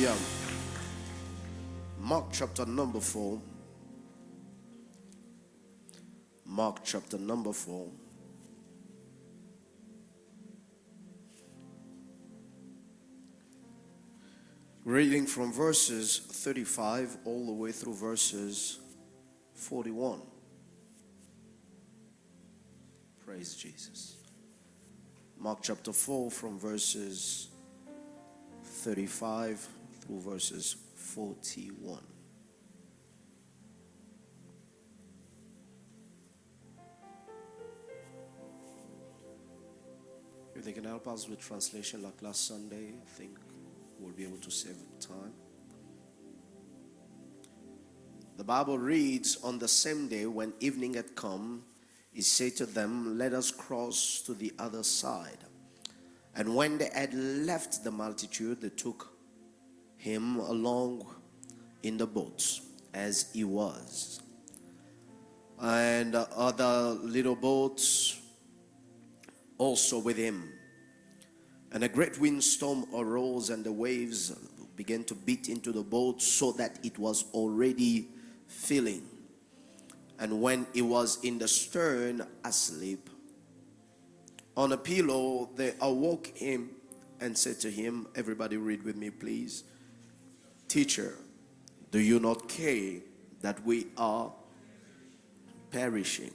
Hallelujah. Mark chapter number 4. Mark chapter number 4. Reading from verses 35 all the way through verses 41. Praise Jesus. Mark chapter 4 from verses 35 through verses 41. If they can help us with translation like last Sunday, I think we'll be able to save time. The Bible reads, "On the same day when evening had come, he said to them, 'Let us cross to the other side.' And when they had left the multitude, they took him along in the boats as he was. And other little boats also with him. And a great windstorm arose, and the waves began to beat into the boat so that it was already filling. And when he was in the stern asleep on a pillow, they awoke him and said to him," everybody read with me please, "Teacher, do you not care that we are perishing?"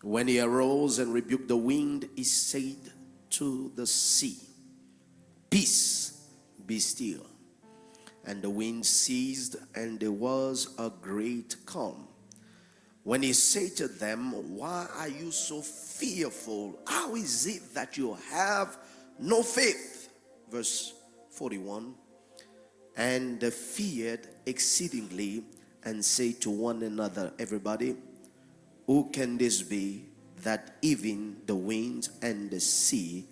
When he arose and rebuked the wind, he said to the sea, "Peace, be still." And the wind ceased, and there was a great calm. When he said to them, "Why are you so fearful? How is it that you have no faith?" Verse 41. And they feared exceedingly and said to one another, everybody, "Who can this be that even the wind and the sea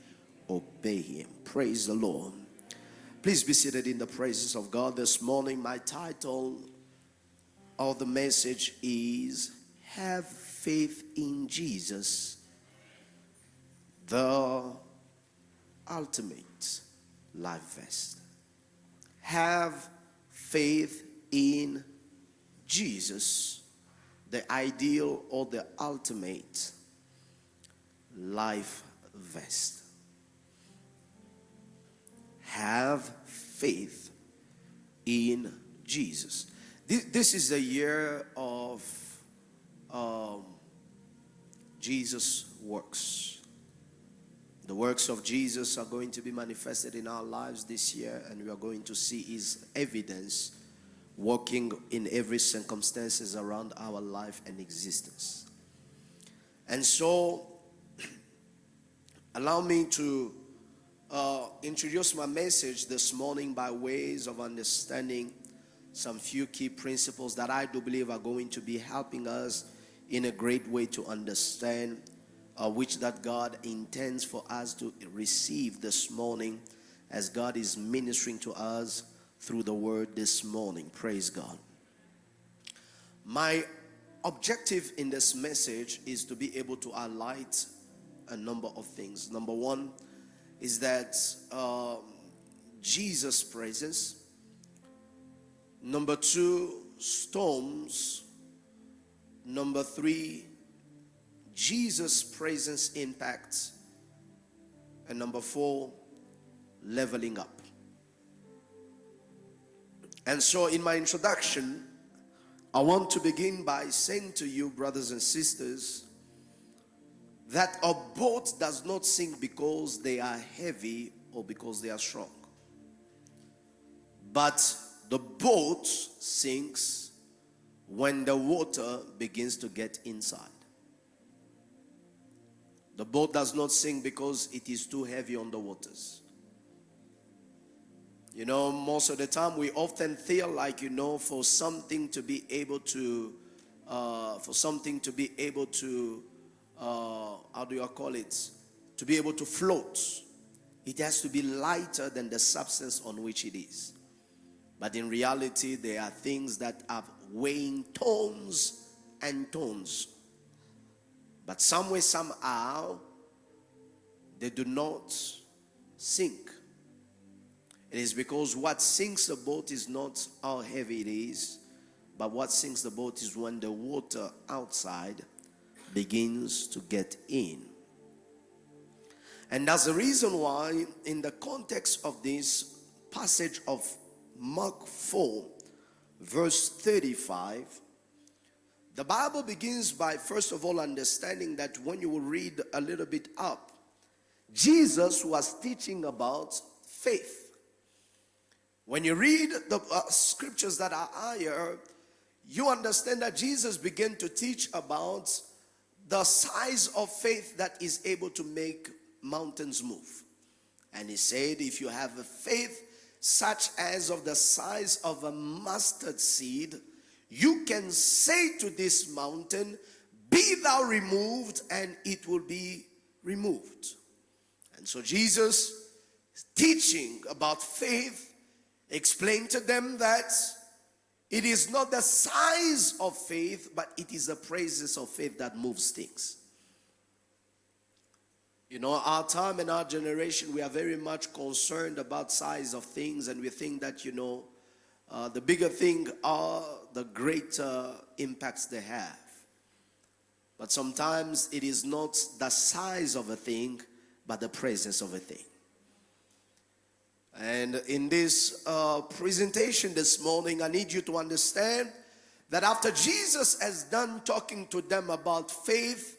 obey him?" Praise the Lord. Please be seated in the presence of God this morning. My title of the message is "Have Faith in Jesus, the Ultimate Life Vest." Have faith in Jesus, the ideal or the ultimate life vest. Have faith in Jesus. This is the year of Jesus' works. The works of Jesus are going to be manifested in our lives this year, and we are going to see his evidence working in every circumstances around our life and existence. And so, allow me to introduce my message this morning by ways of understanding some few key principles that I do believe are going to be helping us in a great way to understand which that God intends for us to receive this morning as God is ministering to us through the word this morning. Praise God. My objective in this message is to be able to highlight a number of things. Number one is that Jesus' presence. Number two, storms. Number three, Jesus' presence impacts. And number four, leveling up. And so in my introduction, I want to begin by saying to you, brothers and sisters, that a boat does not sink because they are heavy or because they are strong. But the boat sinks when the water begins to get inside. The boat does not sink because it is too heavy on the waters. You know, most of the time we often feel like, for something to be able to, to be able to float, it has to be lighter than the substance on which it is. But in reality, there are things that are weighing tons and tons. But some way, somehow, they do not sink. It is because what sinks the boat is not how heavy it is, but what sinks the boat is when the water outside begins to get in. And that's the reason why, in the context of this passage of Mark 4, verse 35, the Bible begins by first of all understanding that when you will read a little bit up, Jesus was teaching about faith. When you read the scriptures that are higher, you understand that Jesus began to teach about the size of faith that is able to make mountains move. And he said, if you have a faith such as of the size of a mustard seed, you can say to this mountain, be thou removed, and it will be removed. And so Jesus, teaching about faith, explained to them that it is not the size of faith, but it is the praises of faith that moves things. You know, our time and our generation, we are very much concerned about size of things, and we think that, you know, the bigger thing are, the greater impacts they have. But sometimes it is not the size of a thing, but the presence of a thing. And in this presentation this morning, I need you to understand that after Jesus has done talking to them about faith,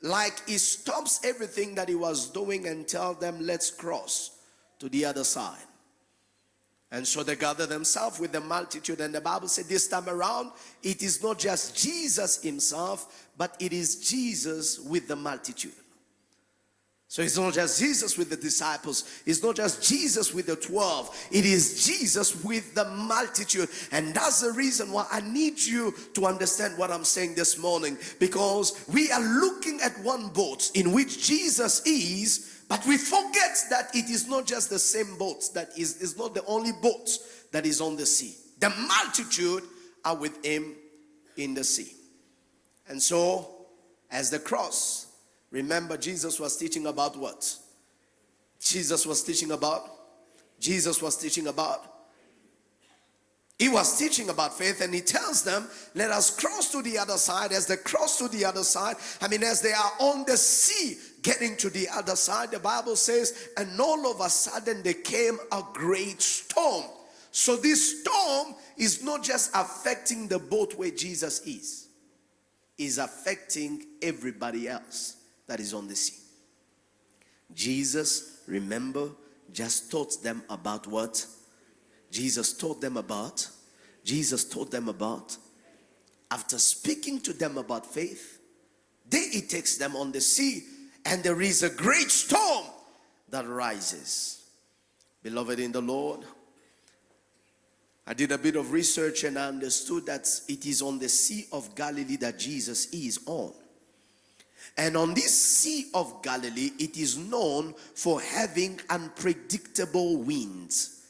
like he stops everything that he was doing and tells them, let's cross to the other side. And so they gather themselves with the multitude, and the Bible said this time around, it is not just Jesus himself, but it is Jesus with the multitude. So it's not just Jesus with the disciples. It's not just Jesus with the 12. It is Jesus with the multitude. And that's the reason why I need you to understand what I'm saying this morning. Because we are looking at one boat in which Jesus is, but we forget that it is not just the same boat. That is not the only boat that is on the sea. The multitude are with him in the sea. And so, as the cross, remember, Jesus was teaching about what? He was teaching about faith, and he tells them, let us cross to the other side. As they cross to the other side, as they are on the sea getting to the other side, the Bible says, and all of a sudden there came a great storm. So this storm is not just affecting the boat where Jesus is affecting everybody else that is on the sea. Jesus, remember, just taught them about what? Jesus told them about. After speaking to them about faith, then he takes them on the sea, and there is a great storm that rises. Beloved in the Lord, I did a bit of research and I understood that it is on the Sea of Galilee that Jesus is on. And on this Sea of Galilee, it is known for having unpredictable winds.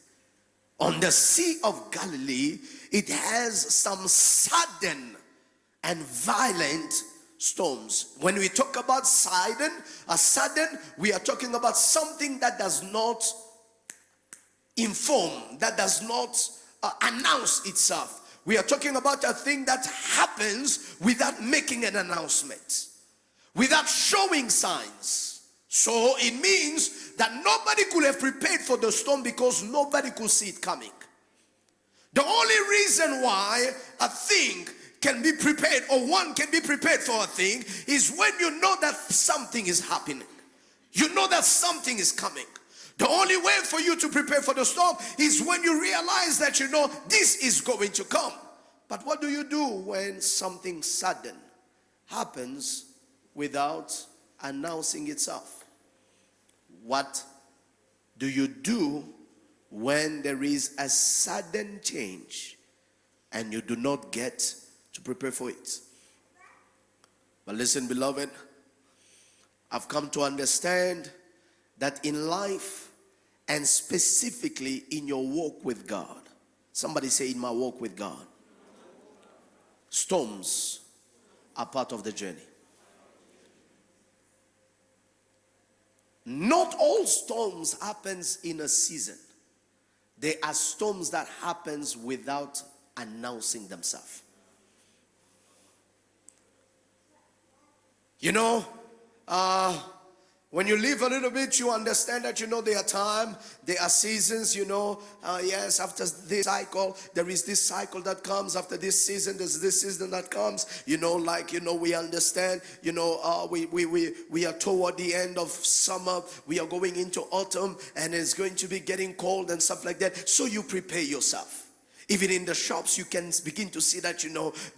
On the Sea of Galilee, it has some sudden and violent storms. When we talk about sudden, we are talking about something that does not inform, that does not announce itself. We are talking about a thing that happens without making an announcement, without showing signs. So it means that nobody could have prepared for the storm because nobody could see it coming. The only reason why a thing can be prepared, or one can be prepared for a thing, is when you know that something is happening. You know that something is coming. The only way for you to prepare for the storm is when you realize that you know this is going to come. But what do you do when something sudden happens without announcing itself? What do you do when there is a sudden change and you do not get to prepare for it? But listen, beloved, I've come to understand that in life, and specifically in your walk with God, somebody say, in my walk with God, storms are part of the journey. Not all storms happens in a season. There are storms that happens without announcing themselves. You know, when you live a little bit, you understand that, there are time, there are seasons, yes, after this cycle, there is this cycle that comes. After this season, there's this season that comes, we understand, we are toward the end of summer, we are going into autumn, and it's going to be getting cold and stuff like that. So you prepare yourself. Even in the shops, you can begin to see that,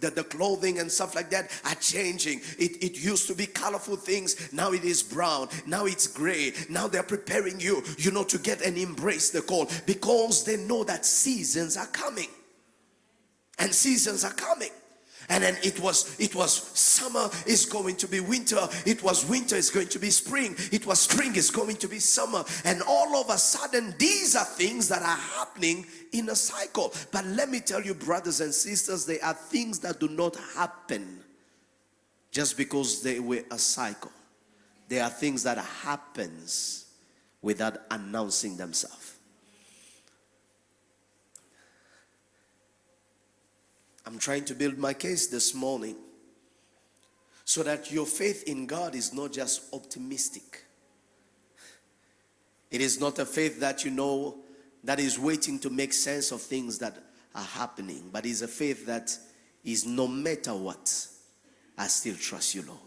that the clothing and stuff like that are changing. It used to be colorful things. Now it is brown. Now it's gray. Now they're preparing you, to get and embrace the cold, because they know that seasons are coming. And seasons are coming. And then it was summer is going to be winter. It was winter is going to be spring. It was spring is going to be summer. And all of a sudden, these are things that are happening in a cycle. But let me tell you, brothers and sisters, there are things that do not happen just because they were a cycle. There are things that happens without announcing themselves. I'm trying to build my case this morning so that your faith in God is not just optimistic. It is not a faith that that is waiting to make sense of things that are happening, but is a faith that is, no matter what, I still trust you, Lord.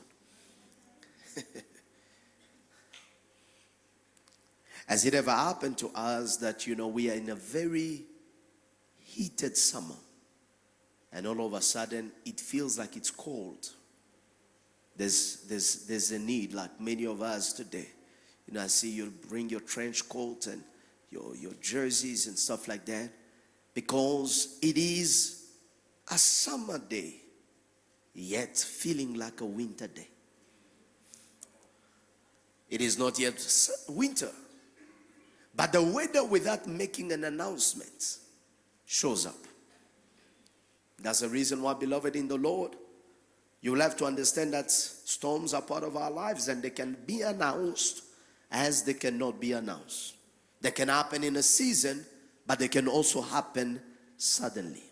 Has it ever happened to us that we are in a very heated summer, and all of a sudden it feels like it's cold? There's a need, like many of us today. I see you bring your trench coat and your jerseys and stuff like that, because it is a summer day, yet feeling like a winter day. It is not yet winter, but the weather, without making an announcement, shows up. That's the reason why, beloved in the Lord, you will have to understand that storms are part of our lives, and they can be announced as they cannot be announced. They can happen in a season, but they can also happen suddenly.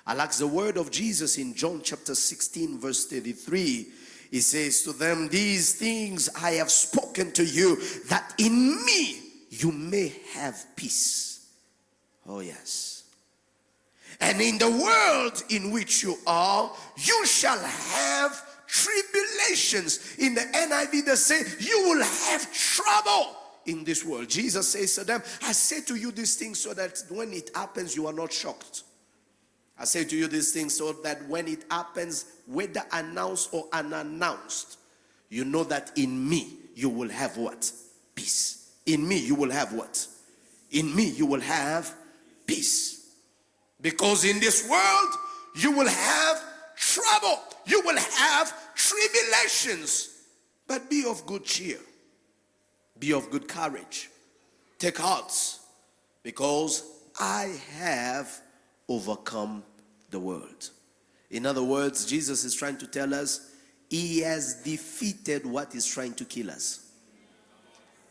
I like the word of Jesus in John chapter 16 verse 33. He says to them, "These things I have spoken to you, that in me you may have peace." Oh yes. "And in the world in which you are, you shall have tribulations." In the NIV they say, you will have trouble in this world. Jesus says to them, "I say to you these things so that when it happens, you are not shocked. I say to you these things so that when it happens, whether announced or unannounced, you know that in me you will have what? Peace. In me you will have what? In me you will have peace. Because in this world you will have trouble. You will have tribulations. But be of good cheer. Be of good courage. Take heart, because I have overcome the world." In other words, Jesus is trying to tell us he has defeated what is trying to kill us.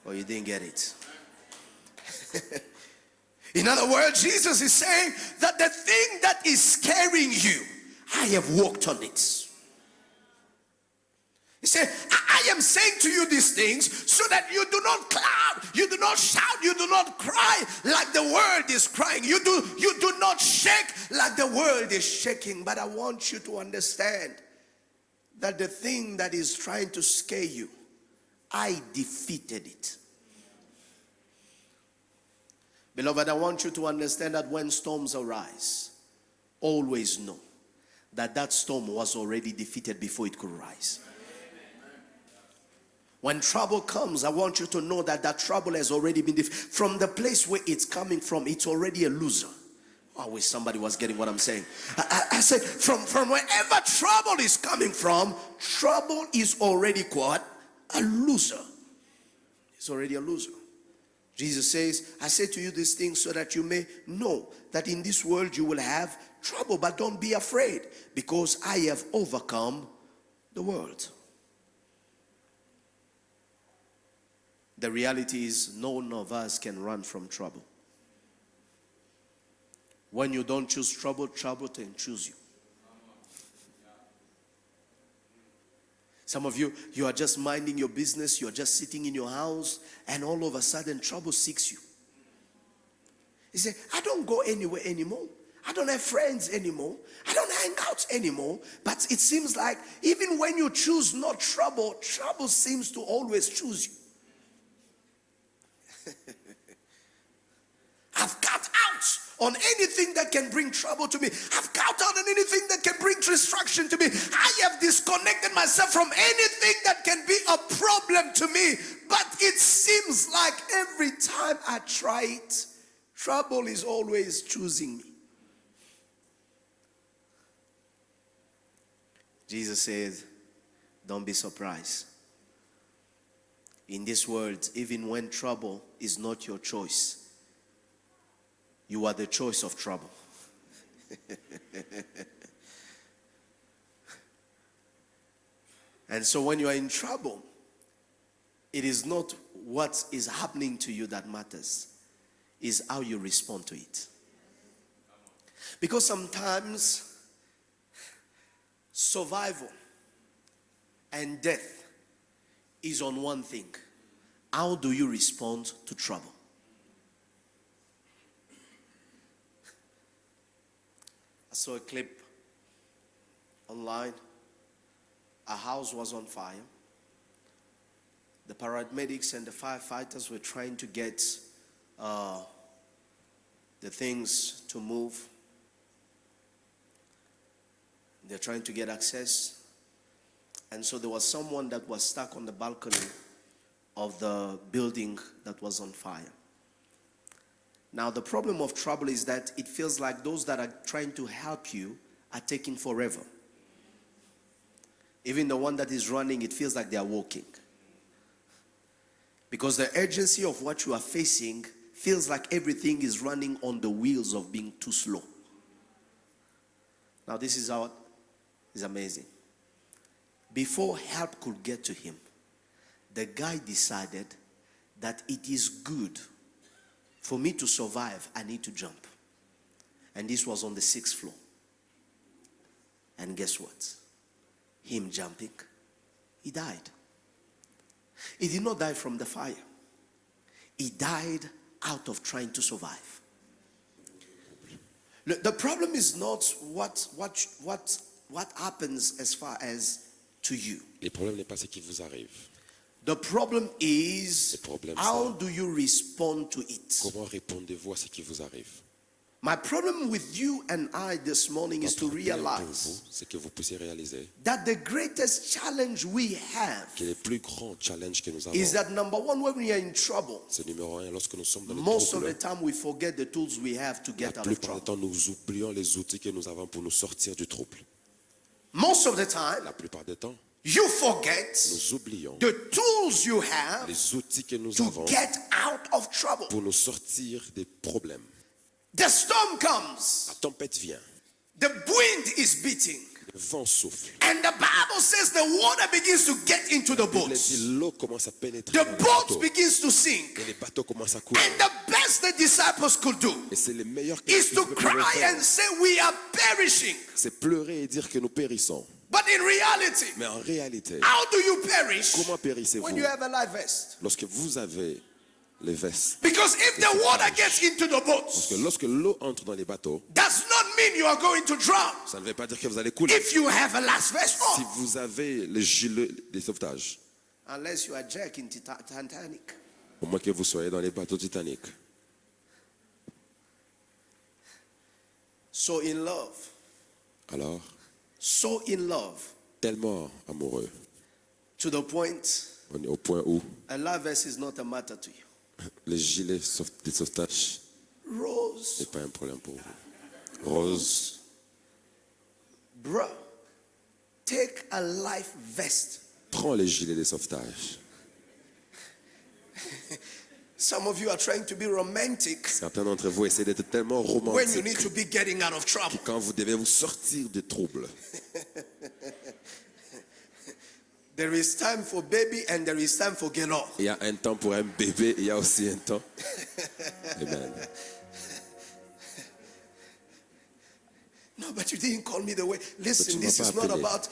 Oh, you didn't get it. In other words, Jesus is saying that the thing that is scaring you, I have worked on it. He said, I am saying to you these things so that you do not clap, you do not shout, you do not cry like the world is crying. You do not shake like the world is shaking. But I want you to understand that the thing that is trying to scare you, I defeated it. Beloved, I want you to understand that when storms arise, always know that that storm was already defeated before it could rise. When trouble comes, I want you to know that that trouble has already been defeated. From the place where it's coming from, it's already a loser. I wish somebody was getting what I'm saying. I said, from wherever trouble is coming from, trouble is already what? A loser. It's already a loser. Jesus says, I say to you these things so that you may know that in this world you will have trouble, but don't be afraid, because I have overcome the world. The reality is, none of us can run from trouble. When you don't choose trouble, trouble can choose you. Some of you, you are just minding your business, you are just sitting in your house, and all of a sudden trouble seeks you. You say, I don't go anywhere anymore. I don't have friends anymore. I don't hang out anymore. But it seems like even when you choose not trouble, trouble seems to always choose you. I've cut out on anything that can bring trouble to me. I've cut out on anything that can bring destruction to me. I have disconnected myself from anything that can be a problem to me. But it seems like every time I try it, trouble is always choosing me. Jesus said, don't be surprised. In this world, even when trouble is not your choice, you are the choice of trouble. And so when you are in trouble, it is not what is happening to you that matters. It's how you respond to it. Because sometimes survival and death is on one thing. How do you respond to trouble? I saw a clip online. A house was on fire. The paramedics and the firefighters were trying to get the things to move. They're trying to get access. And so there was someone that was stuck on the balcony of the building that was on fire. Now, the problem of trouble is that it feels like those that are trying to help you are taking forever. Even the one that is running, it feels like they are walking. Because the urgency of what you are facing feels like everything is running on the wheels of being too slow. Now, this is how it's amazing. Before help could get to him, the guy decided that it is good for me to survive, I need to jump. And this was on the 6th floor. And guess what? Him jumping, he died. He did not die from the fire. He died out of trying to survive. The problem is not what happens as far as to you. Le problème n'est pas ce qui vous arrive. The problem is, how do you respond to it? Comment répondez-vous à ce qui vous arrive? My problem with you and I this morning is to realize c'est que vous puissiez réaliser that the greatest challenge we have que le plus grand challenge que nous avons, is that number one, when we are in trouble, c'est numéro 1, lorsque nous sommes dans les most of the troubles, time we forget the tools we have to la get out of plupart du trouble. temps, nous oublions les outils que nous avons pour nous sortir du trouble. Most of the time, La plupart du temps, you forget nous oublions the tools you have les outils que nous to avons get out of trouble. pour nous sortir des problèmes. The storm comes, La tempête vient, the wind is beating, le vent souffle. and the Bible says the water begins to get into the La Bible boats. dit, l'eau commence à pénétrer The dans les boat bateaux begins to sink. et les bateaux commencent à couler. And the best the disciples could do Et c'est le meilleur que is to nous pouvons cry faire. and say, we are perishing. C'est pleurer et dire que nous périssons. But in reality, Mais en réalité, how do you perish comment périssez-vous when you have a life vest? lorsque vous avez les vestes? Because if the water gets into the Parce que boats, lorsque l'eau entre dans les bateaux, does not mean you are going to drown. ça ne veut pas dire que vous allez couler. If you have a life vest Si on, vous avez le gilet de sauvetage, unless you are Jack in Titanic. au moins que vous soyez dans les bateaux Titanic. So in love, Alors, so in love, tellement amoureux, to the point on est au point où a life vest is not a matter to you. le gilet de sauvetage Rose, n'est pas un problème pour vous. Rose, bruh, take a life vest. prends le gilet de sauvetage. Some of you are trying to be romantic Certains d'entre vous essaient d'être tellement when you romantiques need to be getting out of trouble. quand vous devez vous sortir des troubles. There is time for baby and there is time for get off. Il y a un temps pour un bébé, il y a aussi un temps. Amen. Oh, but you didn't call me the way. Listen, tu m'as this pas is not appelé. about,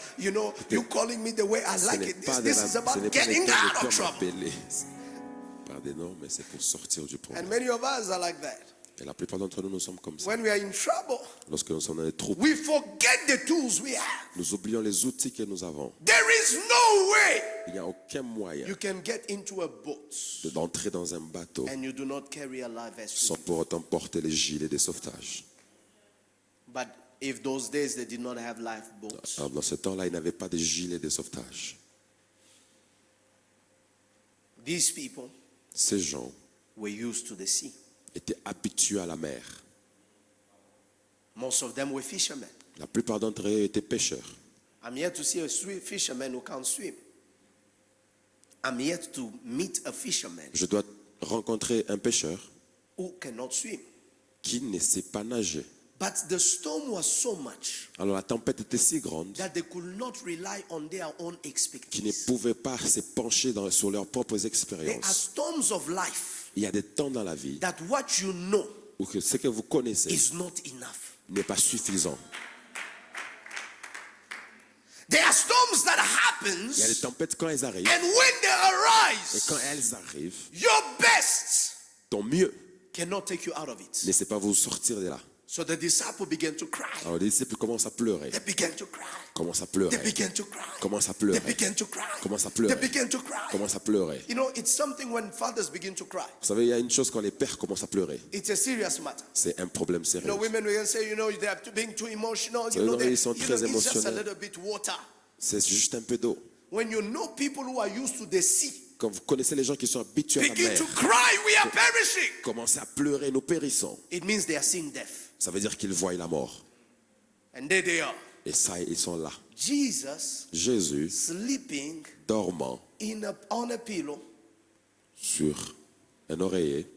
you calling me the way I Ce like n'est it. pas This de is ce about n'est pas le getting temps out de of toi trouble. m'appeler par des noms, mais c'est pour sortir du And problème. many of us are like that. Et la plupart d'entre nous, nous sommes comme ça. When we are in trouble, Lorsque nous sommes dans les troubles, we forget the tools we have. nous oublions les outils que nous avons. There is no way Il n'y a aucun moyen you can get into a boat d'entrer dans un bateau and you do not carry a life vest. sans pour autant porter les gilets de sauvetage. But if those days they did not have lifeboats, Alors, dans ce temps-là, il n'avait pas de gilets de sauvetage. these people Ces gens were used to the sea. étaient habitués à la mer. Most of them were fishermen. La plupart d'entre eux étaient pêcheurs. I'm yet to see a fisherman who can't swim. I'm yet to meet a fisherman Je dois rencontrer un pêcheur who cannot swim. qui ne sait pas nager. But the storm was so much Alors la tempête était si grande that they could not rely on their own qu'ils ne expectations. pouvaient pas se pencher sur leurs propres There are expériences. storms of life Il y a des temps dans la vie that what you know où que ce que vous connaissez is not enough. n'est pas suffisant. There are storms that Il y a des happens, tempêtes quand elles arrivent, and when they et quand arise, elles arrivent, your best ton mieux cannot take you out of it. ne sait pas vous sortir de là. So the disciples began to cry. Alors les disciples commencent à pleurer, They began to cry. commencent à They pleurer, began to cry. commencent à They pleurer, began to cry. commencent à They pleurer, began to cry. commencent à pleurer. You know, it's something when fathers begin to cry. Vous savez, il y a une chose quand les pères commencent à pleurer, It's a serious matter. c'est un problème You sérieux. know, women will say, they are being too emotional. Ça veut dire, ils sont It's très just a émotionnels. little bit water. C'est juste un peu d'eau. When you know people who are used to the sea, Quand vous connaissez les gens qui sont habitués à la begin mer, to cry, we are perishing. commencez à pleurer, nous périssons. It means they are seeing death. Ça veut dire qu'ils voient la mort. And there they are. Et ça, ils sont là. Jesus Jésus, sleeping dormant on a pillow sur un oreiller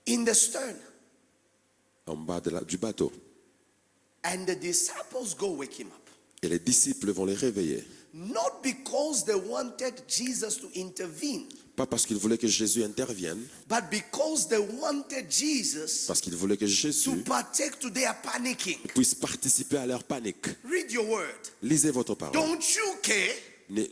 in the stern. en bas du bateau. And the disciples go wake him up. Et les disciples vont les réveiller. Not because they wanted Jesus to intervene, Pas parce qu'ils voulaient que Jésus intervienne, but because they wanted Jesus parce qu'ils voulaient que to Jésus partake to their panicking. puisse participer à leur panique. Read your word. Lisez votre parole. Don't you care? Ne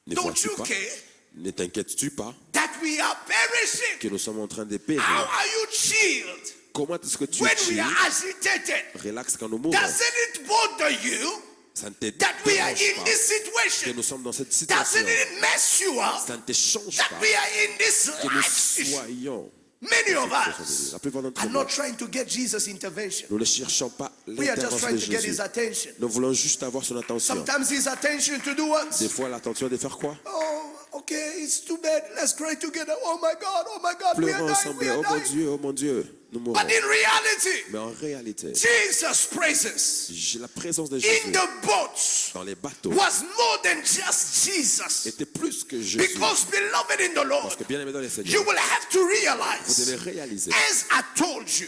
Don't vois-tu you pas, care ne t'inquiètes-tu pas that we are perishing? que nous sommes en train de How périr? are you chilled Comment est-ce que tu when es we chill, are agitated? relax quand nous mourons? Doesn't it bother you Ça ne te that we are dérange in pas this que situation? nous sommes dans cette situation. Doesn't it mess you up Ça ne te change that pas we are in this que nous life situation? soyons. Many of us La plupart d'entre are nous, not trying to get Jesus' intervention. nous ne cherchons pas We are just l'intervention de trying to get Jésus. his attention. Nous voulons juste avoir son attention. Sometimes his attention to do what? Des fois, l'attention de faire quoi? Oh, okay, it's too bad. Let's cry together. Oh my God, we Pleurons are dying, ensemble. we are dying. Oh mon Dieu, nous mourons. But in reality, Mais en réalité, Jesus' presence la présence de in Jésus the boat dans les bateaux was more than just Jesus. était plus que Jésus. Because, beloved in the Lord, Parce que bien aimé dans les you Seigneurs, will have to vous realize, devez réaliser, as I told you,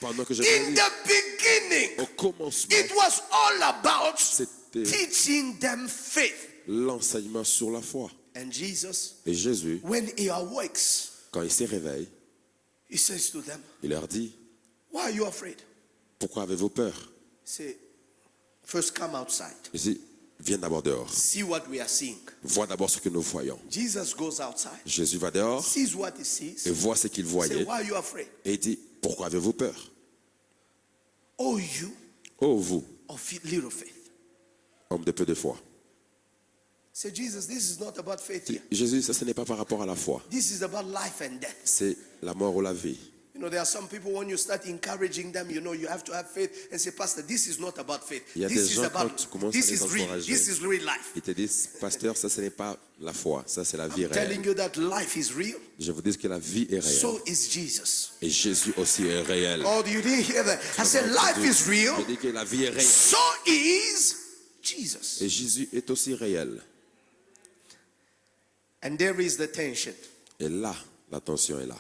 pendant que je in vous dis, the beginning, au commencement, it was all about c'était teaching them faith. l'enseignement sur la foi. And Jesus, Et Jésus, when he awakes, quand il se réveille, he says to them, il leur dit, why are you afraid? pourquoi avez-vous peur? Say, first come outside. Il dit, viens d'abord dehors. See what we are seeing. Vois d'abord ce que nous voyons. Jesus goes outside, Jésus va dehors sees what he sees, et voit ce qu'il say, voyait. why are you afraid? Et il dit, pourquoi avez-vous peur? Oh, you Oh vous, of little faith. homme de peu de foi. Say, Jesus, this is not about faith here. Jésus, ça ce n'est pas par rapport à la foi. This is about life and death. C'est la mort ou la vie. You know, there are some people, when you start encouraging them, you have to have faith and say, Pastor, this is not about faith. Il y a This des is gens about, quand tu commences this à is les real. encourager. This is real life. Ils te disent, pasteur, ça ce n'est pas la foi, ça c'est la vie I'm telling réelle. you that life is real. Je vous dis que la vie est réelle. So is Jesus. Et Jésus aussi est réel. Oh, you didn't hear that? I said, life is real. Je dis que la vie est réelle. So is Jesus. Et Jésus est aussi réel. And there is the tension. Et là, la tension est là.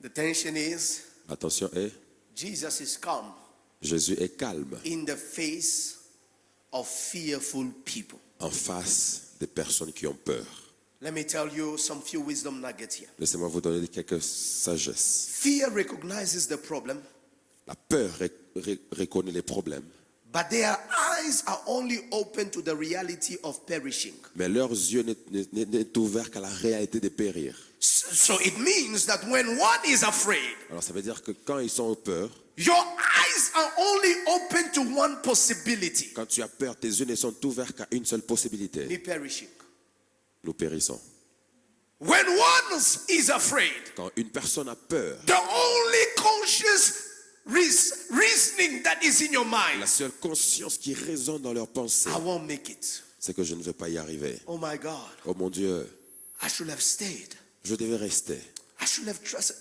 The tension is La tension est, Jesus is calm Jésus est calme in the face of fearful people. en face des personnes qui ont peur. Let me tell you some few wisdom nuggets here. Laissez-moi vous donner quelques sagesses. Fear recognizes the problem La peur reconnaît les problèmes, but their eyes are only open to the reality of perishing. mais leurs yeux n'est ouvert qu'à la réalité de périr. So it means that when one is afraid, Alors ça veut dire que quand ils sont en peur, your eyes are only open to one possibility. quand tu as peur, tes yeux ne sont ouverts qu'à une seule possibilité. Me perishing. Nous périssons. When one is afraid, Quand une personne a peur, the only conscious reasoning that is in your la mind, seule conscience qui résonne dans leurs pensées, I won't make it. c'est que je ne vais pas y arriver. Oh my God, Oh mon Dieu, I should have stayed. je devais rester. I should have trusted.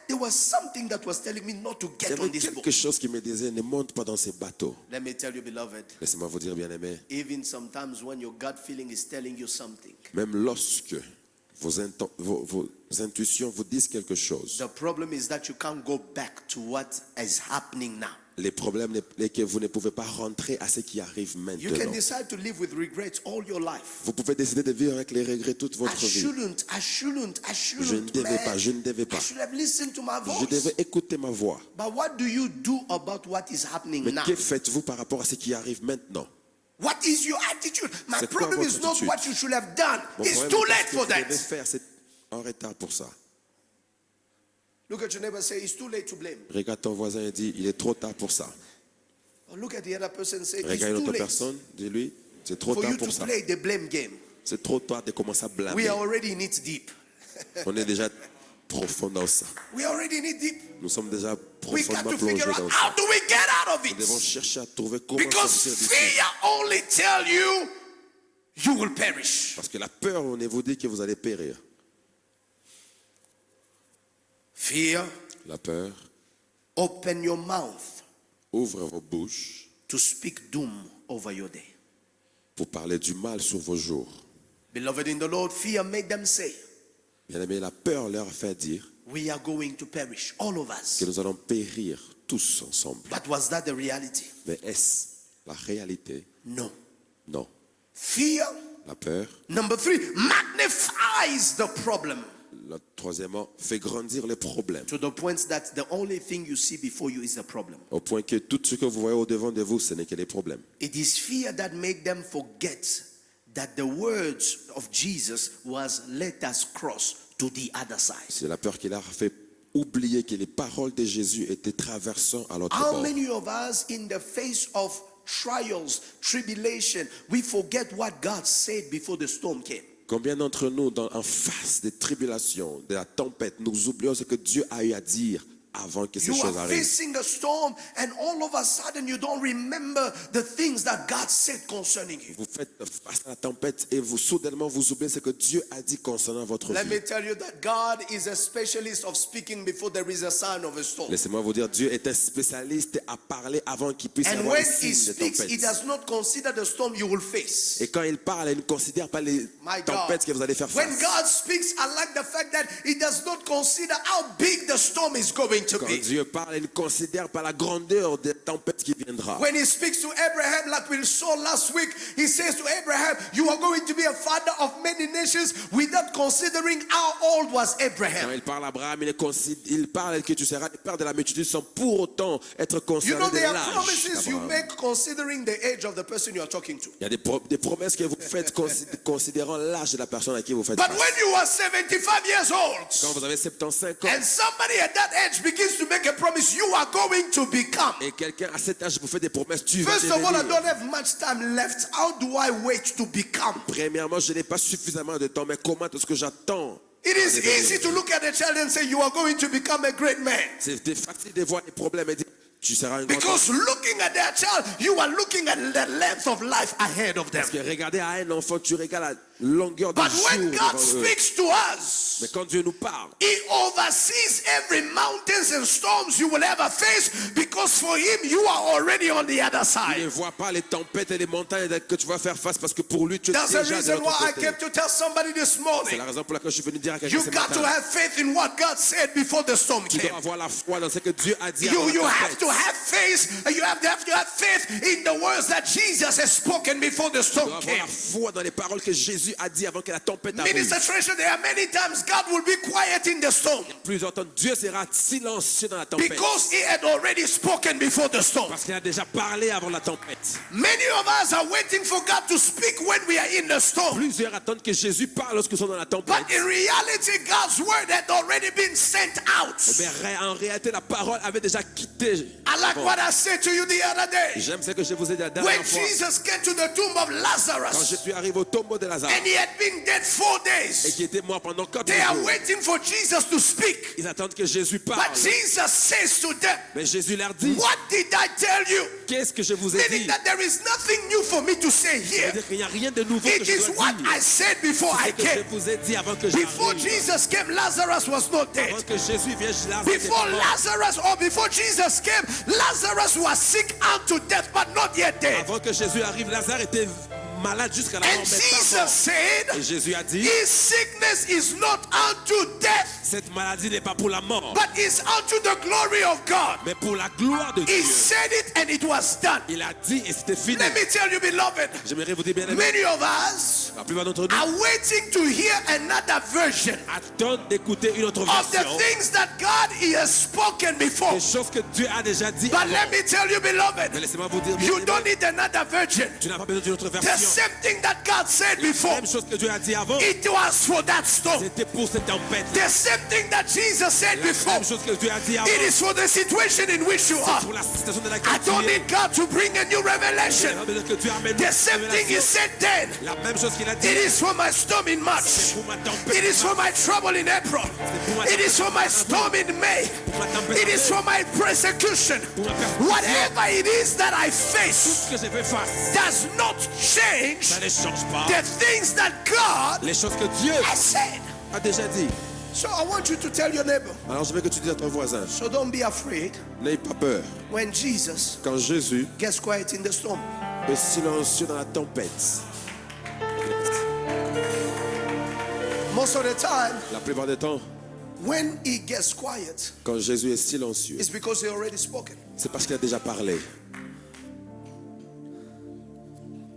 There was something that was telling me not to Il y get on avait this boat. quelque chose qui me disait, ne monte pas dans ces bateaux. Let me tell you, beloved, Laissez-moi vous dire, bien-aimés, even sometimes when your gut feeling is telling you something, même lorsque vos intuitions vous disent quelque chose, the problem is that you can't go back to what is happening now. les problèmes est que vous ne pouvez pas rentrer à ce qui arrive You can maintenant. decide to live with regrets all your life. Vous pouvez décider de vivre avec les regrets toute I votre vie. shouldn't, Je ne devais pas, man. je ne devais I pas. should have listened to my Je voice. devais écouter ma voix. But what do you do about what is happening Mais now? que faites-vous par rapport à ce qui arrive maintenant? What is your attitude? My C'est quoi problem is votre not attitude? what you should have done. Mon It's problème too est late ce que for vous devez that. faire, c'est en retard pour ça. Look at your neighbor and say, it's too late to blame. Regarde ton voisin et dis, il est trop tard pour ça. Or look at the other person and say, it's Regarde une too autre late personne, dis-lui, c'est trop for tard you pour to ça. play the blame game. C'est trop tard de commencer à We blâmer. are already in it deep. On est déjà profond dans ça. We are already in it deep. Nous sommes déjà We got profondément to plongés figure out dans how ça. do we get out of Nous devons it? chercher à trouver comment Because sortir d'ici. fear only tell you you will perish. Parce que la peur, on vous dit que vous allez périr. Fear, La peur, open your mouth ouvre vos bouches to speak doom over your day. pour parler du mal sur vos jours. Beloved in the Lord, fear made them say, Bien-aimés, la peur leur a fait dire we are going to perish, all of us. que nous allons périr tous ensemble. But was that the reality? Mais est-ce la réalité? No. Non. Fear, La peur, number 3, magnifies the problem troisièmement, fait grandir les problèmes. to the point that the only thing you see before you is the problem. Au point que tout ce que vous voyez au-devant de vous, ce n'est que des problèmes. It is fear that made them forget that the words of Jesus was, let us cross to the other side. C'est la peur qui leur a fait oublier que les paroles de Jésus étaient traversant à l'autre How bord. many of us in the face of trials, tribulation, we forget what God said before the storm came? Combien d'entre nous, en face des tribulations, de la tempête, nous oublions ce que Dieu a eu à dire avant que ces You choses are arrivent? facing a storm and all of a sudden you don't remember the things that God said concerning you. Vous faites face à la tempête et soudainement vous oubliez ce que Dieu a dit concernant votre Let vie. me tell you that God is a specialist of speaking before there is a sign of a storm. Laissez-moi vous dire, Dieu est un spécialiste à parler avant qu'il puisse y And avoir when des he signes de speaks, he tempête. does not consider the storm you will face. Et quand il parle, il ne considère pas les My God. tempêtes que vous allez faire When face. God speaks, I like the fact that he does not consider how big the storm is going to Quand be. Dieu parle, il ne considère pas la grandeur des tempêtes qui viendra. When he speaks to Abraham, like we saw last week, he says to Abraham, you are going to be a father of many nations, without considering how old was Quand Abraham. il parle à Abraham, il parle que tu seras le père de la multitude sans pour autant être You concerné know, de there are l'âge promises you d'Abraham. make considering the age of the person you are talking to. Il y a des promesses que vous faites considérant l'âge de la personne à qui vous faites But face. when you are 75 years Quand old, vous avez 75 ans and somebody at that age begins to make a promise, you are going to become. et quelqu'un à cet âge vous fait des promesses, tu vas First of all, I devenir. don't have much time left. How do I wait to become? Premièrement, je n'ai pas suffisamment de temps, mais comment est-ce que j'attends? It is easy to look at a child and say, you are going to become a great man. C'est facile de voir les problèmes et dire, tu seras un grand homme. Because looking at their child, you are looking at the length of life ahead of them. Parce que regarder à un enfant, tu regardes la longueur du But jour when God devant eux. speaks to us, Mais quand Dieu nous parle, He oversees every mountains and storms you will ever face, because for Him you are already on the other il ne side. voit pas les tempêtes et les montagnes que tu vas faire face parce que pour lui, tu es That's the déjà de reason why I l'autre came côté. to tell somebody this C'est morning. la raison pour laquelle je suis venu dire à quelqu'un You ce got to matin. have faith in what God said before the storm Tu came. dois avoir la foi dans ce que Dieu a dit avant You la have to tempête. have faith. You have to have faith in the words that Jesus has spoken before the Tu dois storm avoir came. la foi dans les paroles que Jésus Jésus a dit avant que la tempête arrive. Minister Treasure, there are many times God will be quiet in the storm Plusieurs temps, Dieu sera silencieux dans la tempête. because He had already spoken before the storm. Parce qu'il a déjà parlé avant la tempête. Many of us are waiting for God to speak when we are in the storm. Plusieurs attendent que Jésus parle lorsqu'ils sont dans la tempête. But in reality, God's word had already been sent out. Mais en réalité, la parole avait déjà quitté. I like what I said to you the other day. J'aime ce que je vous ai dit la When dernière fois. Jesus came to the tomb of Quand Lazarus Jésus arrive au tombeau de Lazare and he had been dead 4 et days, qui était mort pendant 4 they are jours, waiting for Jesus to speak. ils attendent que Jésus parle. But Jesus says to them, Mais Jésus leur dit, what did I tell you? qu'est-ce que je vous ai Meaning dit? that there is nothing new for me to say here. C'est-à-dire qu'il n'y a rien de nouveau que It je is dois what dire. I said before I C'est ce que je came. vous ai dit avant que Before j'arrive. Jesus came, Lazarus was not Avant dead. que Jésus vienne, Lazare était Before mort. Lazarus or before Jesus came, Lazarus was sick unto death, but not yet dead. Avant que Jésus arrive, Lazare était malade jusqu'à la mort, And mais pas Jesus mort. said, Et Jésus a dit, his sickness is not unto death, cette maladie n'est pas pour la mort, but is unto the glory of God. mais pour la gloire de He Dieu. said it and it was done. Il a dit et c'était fini. Let me tell you, beloved, J'aimerais vous dire, bien aimé, many of us la plupart d'entre nous are waiting to hear another version attendent d'écouter une autre of the version things that God He has spoken before. des choses que Dieu a déjà dit But avant. let me tell you, Mais beloved, laissez-moi vous dire, bien you aimé, don't need another version. tu n'as pas besoin d'une autre The version. same thing that God said La before, même chose que Dieu a dit avant, it was for that storm. c'était pour cette tempête. The same thing that Jesus said La before, même chose que Dieu a dit avant, it is for the situation in which you are. pour la situation de I laquelle tu don't es. need God to bring a new Il revelation. a besoin que Dieu amène The same une thing He révélation. said then, La même chose qu'il a dit, it is for my storm in c'est March. pour ma tempête. It is for my trouble in April. It is for my storm in May. Pour ma tempête. It is for my persecution. Pour ma persécution. Whatever it is that I face Ce que j'ai fait face, does not change ça ne change pas. the things that God Les choses que Dieu has said. a déjà dit. So I want you to tell your neighbor, Alors je veux que tu dises à ton voisin, so don't be afraid n'aie pas peur. when Jesus Quand Jésus gets quiet in the storm. est silencieux dans la tempête, Most of the time, la plupart du temps, when He gets quiet, quand Jésus est silencieux, it's because He already spoken. c'est parce qu'il a déjà parlé.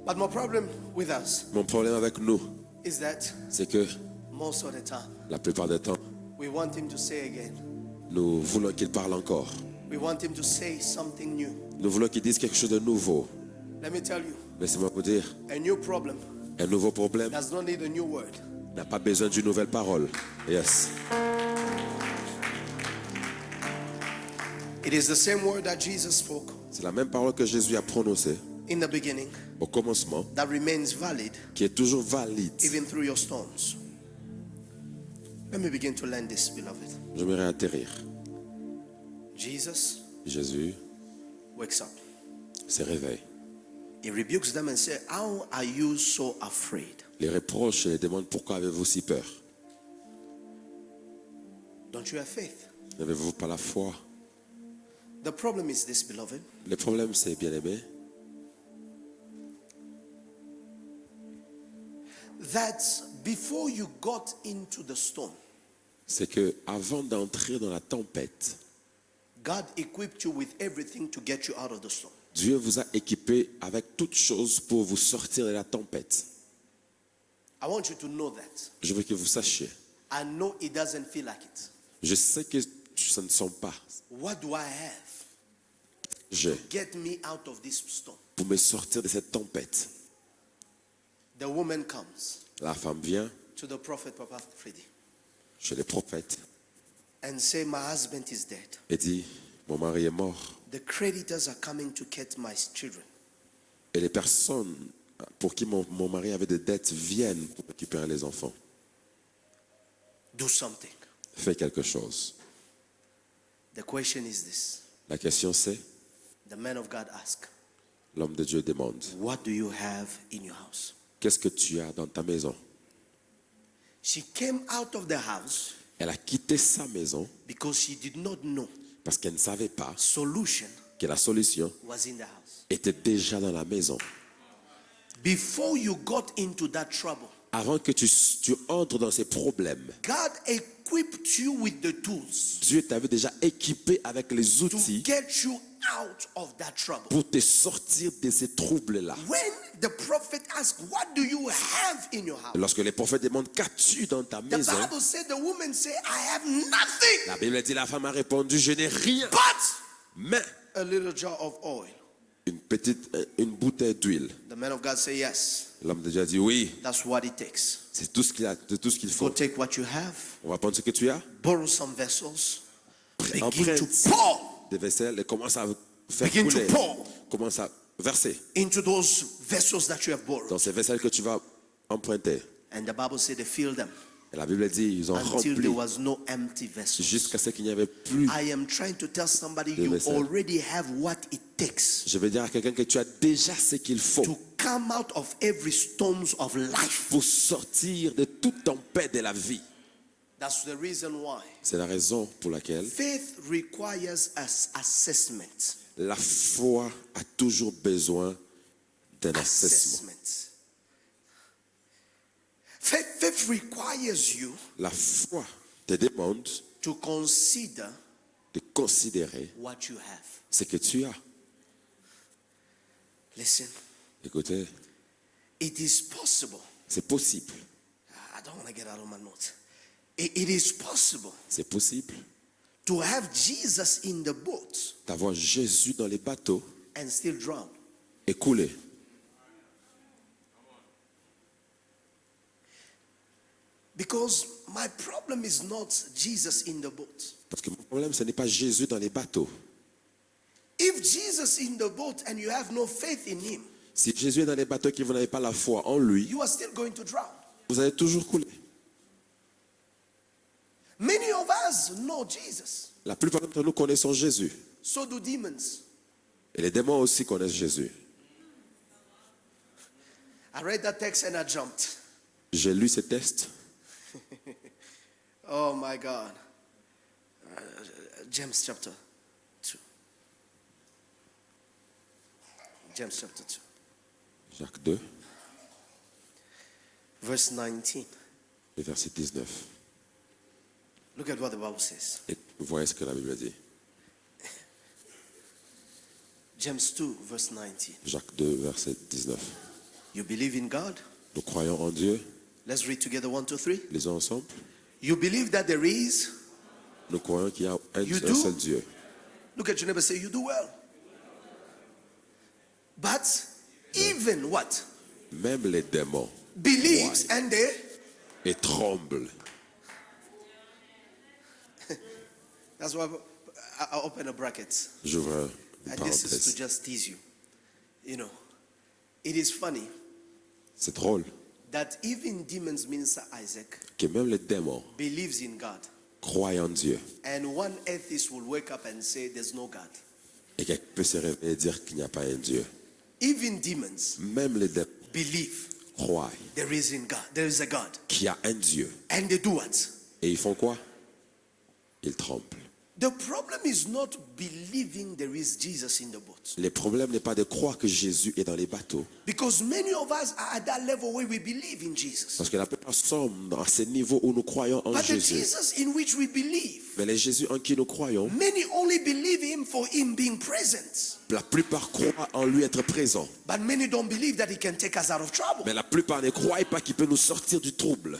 But my problem with us Mon problème avec nous, is that c'est que most of the time, la plupart du temps, we want Him to say again. nous voulons qu'il parle encore. We want Him to say something new. Nous voulons qu'il dise quelque chose de nouveau. Let me tell you, Laissez-moi vous dire, a new problem un nouveau problème does not need a new word. n'a pas besoin d'une nouvelle parole. Yes. It is the same word that Jesus spoke C'est la même parole que Jésus a prononcée in the beginning au commencement, that remains valid qui est toujours valide. even through your storms. Let me begin to learn this, beloved. J'aimerais atterrir. Jesus Jésus wakes up. se réveille. He rebukes them and says, how are you so afraid? Les reproches et les demandent pourquoi avez-vous si peur? Don't you have faith? N'avez-vous pas la foi? The problem is this, beloved. Le problème, c'est, bien aimé, That before you got into the storm, c'est que avant d'entrer dans la tempête, God equipped you with everything to get you out of the storm. Dieu vous a équipé avec toutes choses pour vous sortir de la tempête. I want you to know that. Je veux que vous sachiez. I know it doesn't feel like it. Je sais que ça ne sont pas. What do I have J'ai to get me out of this storm? pour me sortir de cette tempête. The woman comes La femme vient to the prophet Papa Freddy chez les prophètes and say, my husband is dead. et dit, mon mari est mort. The creditors are coming to get my children. Et les personnes pour qui mon mari avait des dettes viennent pour récupérer les enfants. Do something. Fais quelque chose. The question is this. La question c'est, The man of God asked, l'homme de Dieu demande, what do you have in your house? qu'est-ce que tu as dans ta maison? She came out of the house Elle a quitté sa maison because she did not know parce qu'elle ne savait pas solution que la solution was in the house. était déjà dans la maison. Before you got into that trouble, Avant que tu entres dans ces problèmes, God equipped you with the tools Dieu t'avait déjà équipé avec les to outils get you out of that trouble. pour te sortir de ces troubles-là. When the prophet asked, what do you have in your house? Lorsque les prophètes demandent qu'as-tu dans ta The maison, Bible said the woman said, I have nothing la Bible dit la femme a répondu je n'ai rien, but mais a little jar of oil. une bouteille d'huile. The man of God said, yes, L'homme de Dieu a dit oui, that's what it takes. c'est tout ce qu'il a, c'est tout ce qu'il Go faut. take what you have, On va prendre ce que tu as, borrow some vessels, begin emprunte to pour des vaisselles et commence à faire Begin to couler, pour. commence à verser into those vessels that you have borrowed. dans ces vaisselles que tu vas emprunter. And the Bible said they filled them Et la Bible dit ils ont until rempli there was no empty vessels. jusqu'à ce qu'il n'y avait plus. I am trying to tell somebody Des you vaisselles. already have what it takes Je veux dire à quelqu'un que tu as déjà ce qu'il faut to come out of every storms of life. pour sortir de toute tempête de la vie. That's the reason why C'est la raison pour laquelle faith requires us assessment. la foi a toujours besoin d'un assessment. Faith requires you La foi te demande to consider de considérer what you have. ce que tu as. Listen, Écoutez, it is possible. c'est possible. I don't want to get out of my notes. It is possible C'est possible to have Jesus in the boat d'avoir Jésus dans les bateaux and still drown. et couler. Because my problem is not Jesus in the boat. Parce que mon problème, ce n'est pas Jésus dans les bateaux. If Jesus in the boat and you have no faith in him, Si Jésus est dans les bateaux et que vous n'avez pas la foi en lui, you are still going to drown. vous allez toujours couler. Many of us know Jesus. La plupart d'entre nous connaissons Jésus. So do demons. Et les démons aussi connaissent Jésus. I read that text and I jumped. J'ai lu ce texte. Oh my God. James chapter 2. James chapter 2. Jacques 2, Verse 19. le verset 19. Look at what the Bible says. Et vous voyez ce que la Bible dit. James 2, verse 19. Jacques 2, verset 19. You believe in God? Nous croyons en Dieu. Let's read together 1, 2, 3. Lisons ensemble. You believe that there is? Nous croyons qu'il y a You un do? seul Dieu. Look at your neighbor, say, you do well. But even what? Même les démons Believes croient and they? et tremblent. That's why I open a bracket. J'ouvre une And this is to parenthèse. just tease you. You know, it is funny C'est drôle that even demons, Minister Isaac, que même les démons believes in God. croient en Dieu. And one atheist will wake up and say, there's no God. Et quelqu'un peut se réveiller et dire qu'il n'y a pas un Dieu. Even demons Même les démons believe croient there is in God. There is a God. qu'il y a un Dieu. And they do what? Et ils font quoi? Ils tremblent. The problem is not believing there is Jesus in the boat. Le problème n'est pas de croire que Jésus est dans les bateaux. Because many of us are at that level where we believe in Jesus. Parce que la plupart sommes à ce niveau où nous croyons en But the Jésus. Jesus in which we believe, Mais les Jésus en qui nous croyons, many only believe him for him being present. la plupart croient en lui être présent. But many don't believe that he can take us out of trouble. Mais la plupart ne croient pas qu'il peut nous sortir du trouble.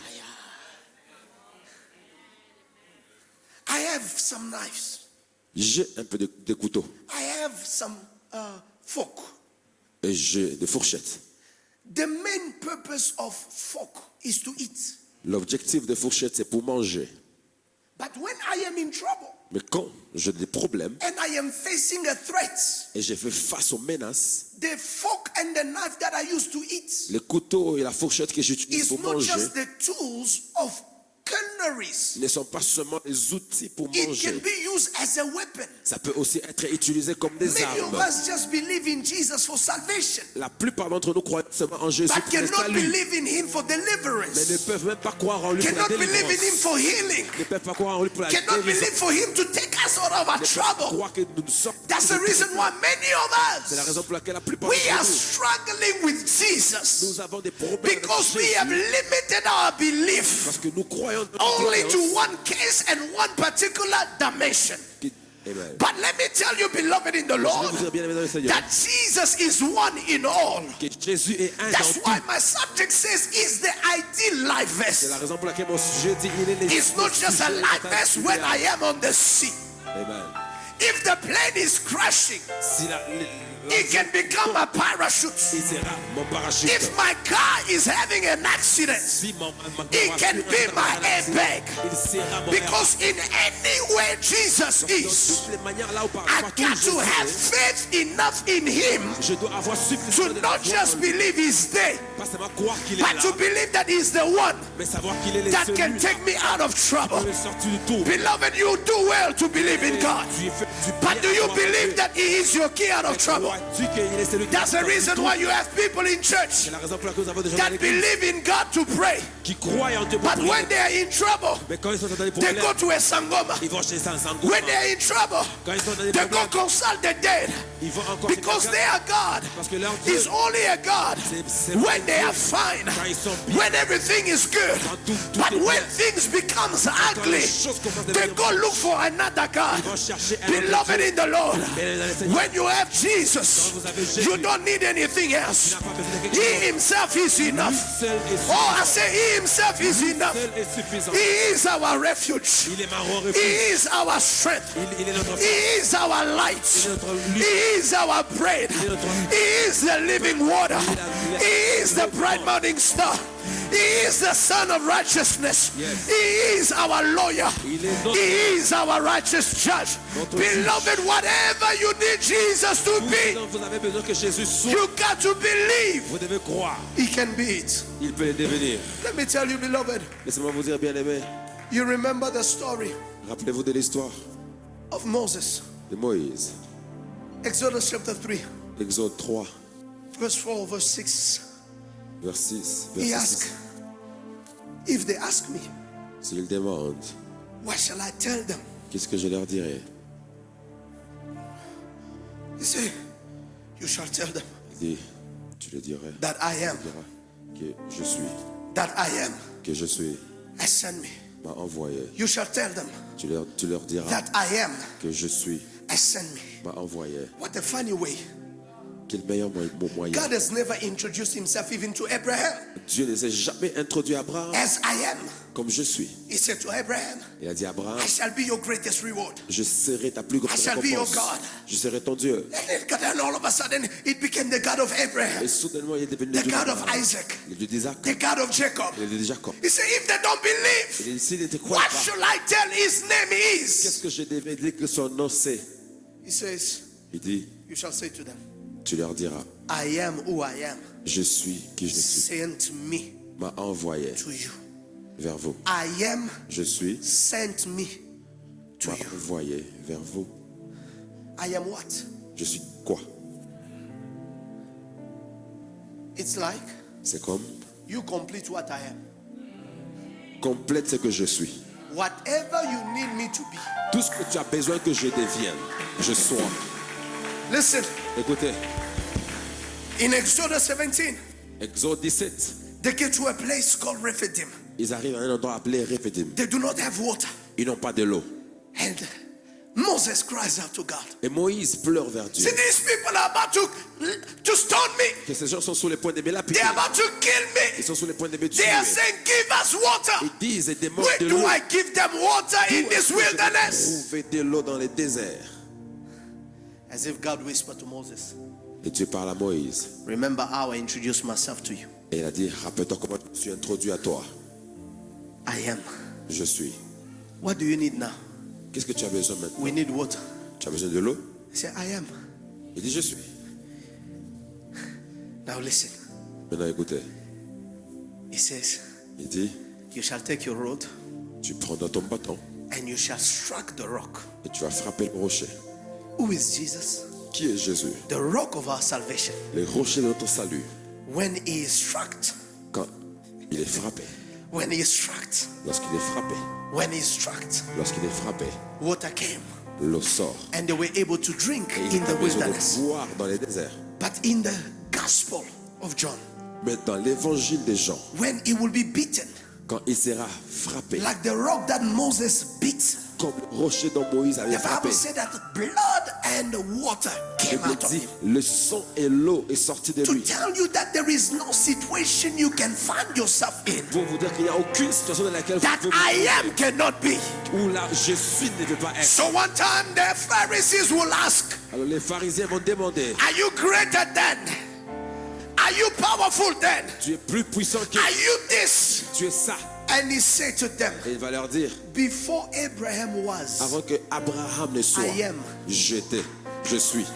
I have some knives. J'ai un peu de couteaux I have some fork. et j'ai des fourchettes. The main purpose of fork is to eat. L'objectif des fourchettes, c'est pour manger. But when I am in trouble Mais quand j'ai des problèmes and I am facing a threat, et je fais face aux menaces, the fork and the knife that I use to eat le couteau et la fourchette que j'utilise is pour not manger just the tools of cutleries. ne sont pas seulement des outils pour It can manger. be used as a weapon. Ça peut aussi être utilisé comme des Many of armes. us just believe in Jesus for salvation, La plupart d'entre nous croient seulement en Jésus but pour le cannot salut, believe in him for mais ne deliverance, peuvent même pas croire en lui pour la cannot believe in him délivrance. for healing, Ne peuvent pas croire en lui pour la cannot believe délivrance. for him to take us out of our Ne peuvent trouble. croire que nous sommes. That's the reason why many C'est la of us, raison pour laquelle la plupart we are d'entre struggling with Jesus nous avons des problèmes avec because we Jésus have limited our belief parce que nous croyons only to croyance one case and one particular dimension. et Amen. But let me tell you, beloved in the Je vais Lord, vous dire, bien aimé dans le Seigneur, that Jesus is one in all. que Jésus est un That's dans why tout. my subject says is the ideal life C'est la verse. raison pour laquelle mon sujet dit il est It's not just a life verse when I am on the sea. Amen. If the plane is crashing, Si it can become a parachute. il sera mon parachute. If my car is having an accident, Si ma it can be my airbag. il sera mon Because in any way Jesus airbag. is, De toutes les manières, là où par I partout got Jésus to have est, faith enough in Him je dois avoir suffisamment to de not foi just en lui. believe He's there, Pas seulement croire qu'il est but là, to believe that He's the one mais savoir qu'il est that celui can qui take me out of trouble. peut me sortir du tour. Beloved, you do well to believe in God. Tu fais du But do bien you à croire en believe Dieu. that He is your key out of trouble? Crois-tu qu'il est celui qui That's the sort du reason tour? why you have people in church C'est la raison pour laquelle nous avons des gens dans that l'église believe in God to pray. qui croient en Dieu pour But prier. when they are in trouble, Mais quand ils sont dans des they problèmes, go to a sangoma. ils vont chez un sangouma. When they are in trouble, Quand ils sont dans des they go problèmes, consult the dead. ils vont encore chez Because quelqu'un. their God Parce que leur Dieu, is only a God c'est when they are fine, quand ils sont bien, when everything is good. quand tout But est when bien, things becomes quand les ugly, choses commencent à they devenir go look for another God. ils vont chercher un autre Beloved Dieu. in the Lord, Mais dans le Seigneur, when you have Jesus, quand vous avez Jésus, you don't need anything tu else. n'as pas besoin de quelque He chose. himself is Lui enough. seul est Oh, I suffisant. say He himself is enough. Seul est suffisant. He is our refuge. Il est ma roi He refuge. is our strength. Il est notre force. He is our light. Il est notre lumière. He is our bread. Il est notre He is the living water. He is the bright morning star. He is the Son of righteousness. Yes. He is our lawyer. Il est notre He is our righteous judge. Notre Beloved, whatever you need Jesus to be, Vous avez besoin que Jésus soit. you got to believe Vous devez croire. He can be it. Il peut le devenir. Let me tell you, beloved, Laissez-moi vous dire, bien aimé, you remember the story rappelez-vous de l'histoire of Moses. de Moïse. Exodus chapter 3, Exode 3, verse 4, verse 6. verset 6. He Verset asked, 6. if they ask me, S'il demande, what shall I tell them? qu'est-ce que je leur dirai? He said, you shall tell them Il dit, tu le dirais. that I am, Tu diras que je suis, that I am, que je suis, has sent me. m'a envoyé. You shall tell them Tu leur diras that I am, que je suis, has sent me. m'a envoyé. What a funny way. Quel meilleur moyen. God has never introduced himself even to Abraham Dieu ne s'est jamais introduit à Abraham as I am. comme je suis. He said to Abraham, Il a dit à Abraham, I shall be your greatest reward. je serai ta plus grande I shall be your récompense. God. Je serai ton Dieu. And then all of a sudden, it became the God of Abraham, Et soudainement, il est devenu the le Dieu God of d'Abraham, Isaac, le Dieu d'Isaac, the God of Jacob. le Dieu de Jacob. He said, if they don't believe, Il dit, s'il ne te croit what pas, shall I tell his name qu'est-ce is? que je devais dire que son nom c'est? He says, Il dit, you shall say to them, tu leur diras, I am who I am, je suis qui je suis, sent me m'a envoyé to you. vers vous. I am Je suis, sent me to m'a you. envoyé vers vous. I am what? Je suis quoi? It's like C'est comme, you complete what I am. complète ce que je suis. Whatever you need me to be. Tout ce que tu as besoin que je devienne, je sois. Listen, Écoutez, in Exodus 17, Exode 17, they get to a place called Rephidim. ils arrivent à un endroit appelé Rephidim. They do not have water. Ils n'ont pas de l'eau. And Moses cries out to God. Et Moïse pleure vers Dieu. See, these people are about to stone me. Que ces gens sont sur le point de me lapider. They're about to kill Ils me. sont sur le point de me tuer. They are saying, give us water. Ils disent et demandent Where de do l'eau. I give them water in Où this est-ce que je vais wilderness? trouver de l'eau dans les déserts? As if God whispered to Moses, Et Dieu parle à Moïse. remember how I introduced myself to you. Et il a dit, rappelle-toi comment je me suis introduit à toi. I am. Je suis. What do you need now? Qu'est-ce que tu as besoin maintenant? We need water. Tu as besoin de l'eau? He said, I am. Il dit, je suis. Now listen. Maintenant écoutez. He says, Il dit, you shall take your rod tu prends dans ton bâton and you shall strike the rock. et tu vas frapper le rocher. Who is Jesus? Qui est Jésus? The rock of our salvation. Le rocher de notre salut. When he is struck, Quand il est frappé. when he is struck, Lorsqu'il est frappé. when he is struck, Lorsqu'il est frappé. water came L'eau sort. and they were able to drink Et ils in ont the besoin de wilderness. boire dans les déserts. But in the gospel of John, Mais dans l'évangile des gens, when he will be beaten, quand il sera frappé, like the rock that Moses beat comme le rocher dont Moïse avait The frappé. Bible said that blood and water La came Bible out of dit, him. le sang et l'eau est sorti de To lui. tell you that there is no situation you can find yourself in Pour vous dire qu'il n'y a aucune situation dans laquelle that vous I pouvez am cannot be. où là je suis ne peut pas être. So one time the Pharisees will ask, Alors les pharisiens vont demander, are you greater than? Are you powerful then? tu es plus puissant que Are you this? tu es ça. And he said to them, Et il va leur dire, before Abraham was, avant que Abraham ne soit, I am. j'étais, je suis.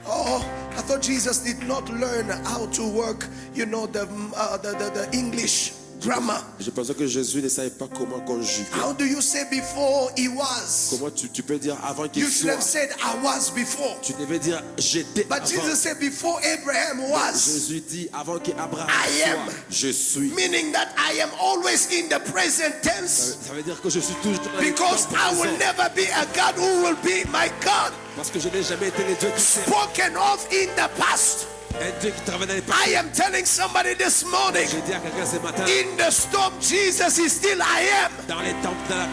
oh, I thought Jesus did not learn how to work, the English grammar. Je pensais que Jésus ne savait pas comment conjuguer. How do you say before he was? Comment tu peux dire avant qu'il You should have soit? said I was before. Tu devais dire j'étais But avant. Jesus said before Abraham was, Jésus dit avant qu'Abraham I am. soit, je suis. meaning that I am always in the present tense. Ça veut dire que je suis toujours dans le Because temps I will présent. never be a God who will be my God, Parce que je n'ai jamais été le Dieu qui sert. spoken of in the past. Un Dieu qui travaille dans les I passés. am telling somebody this morning, J'ai dit à quelqu'un ce matin, in the storm, Jesus is still I am. dans la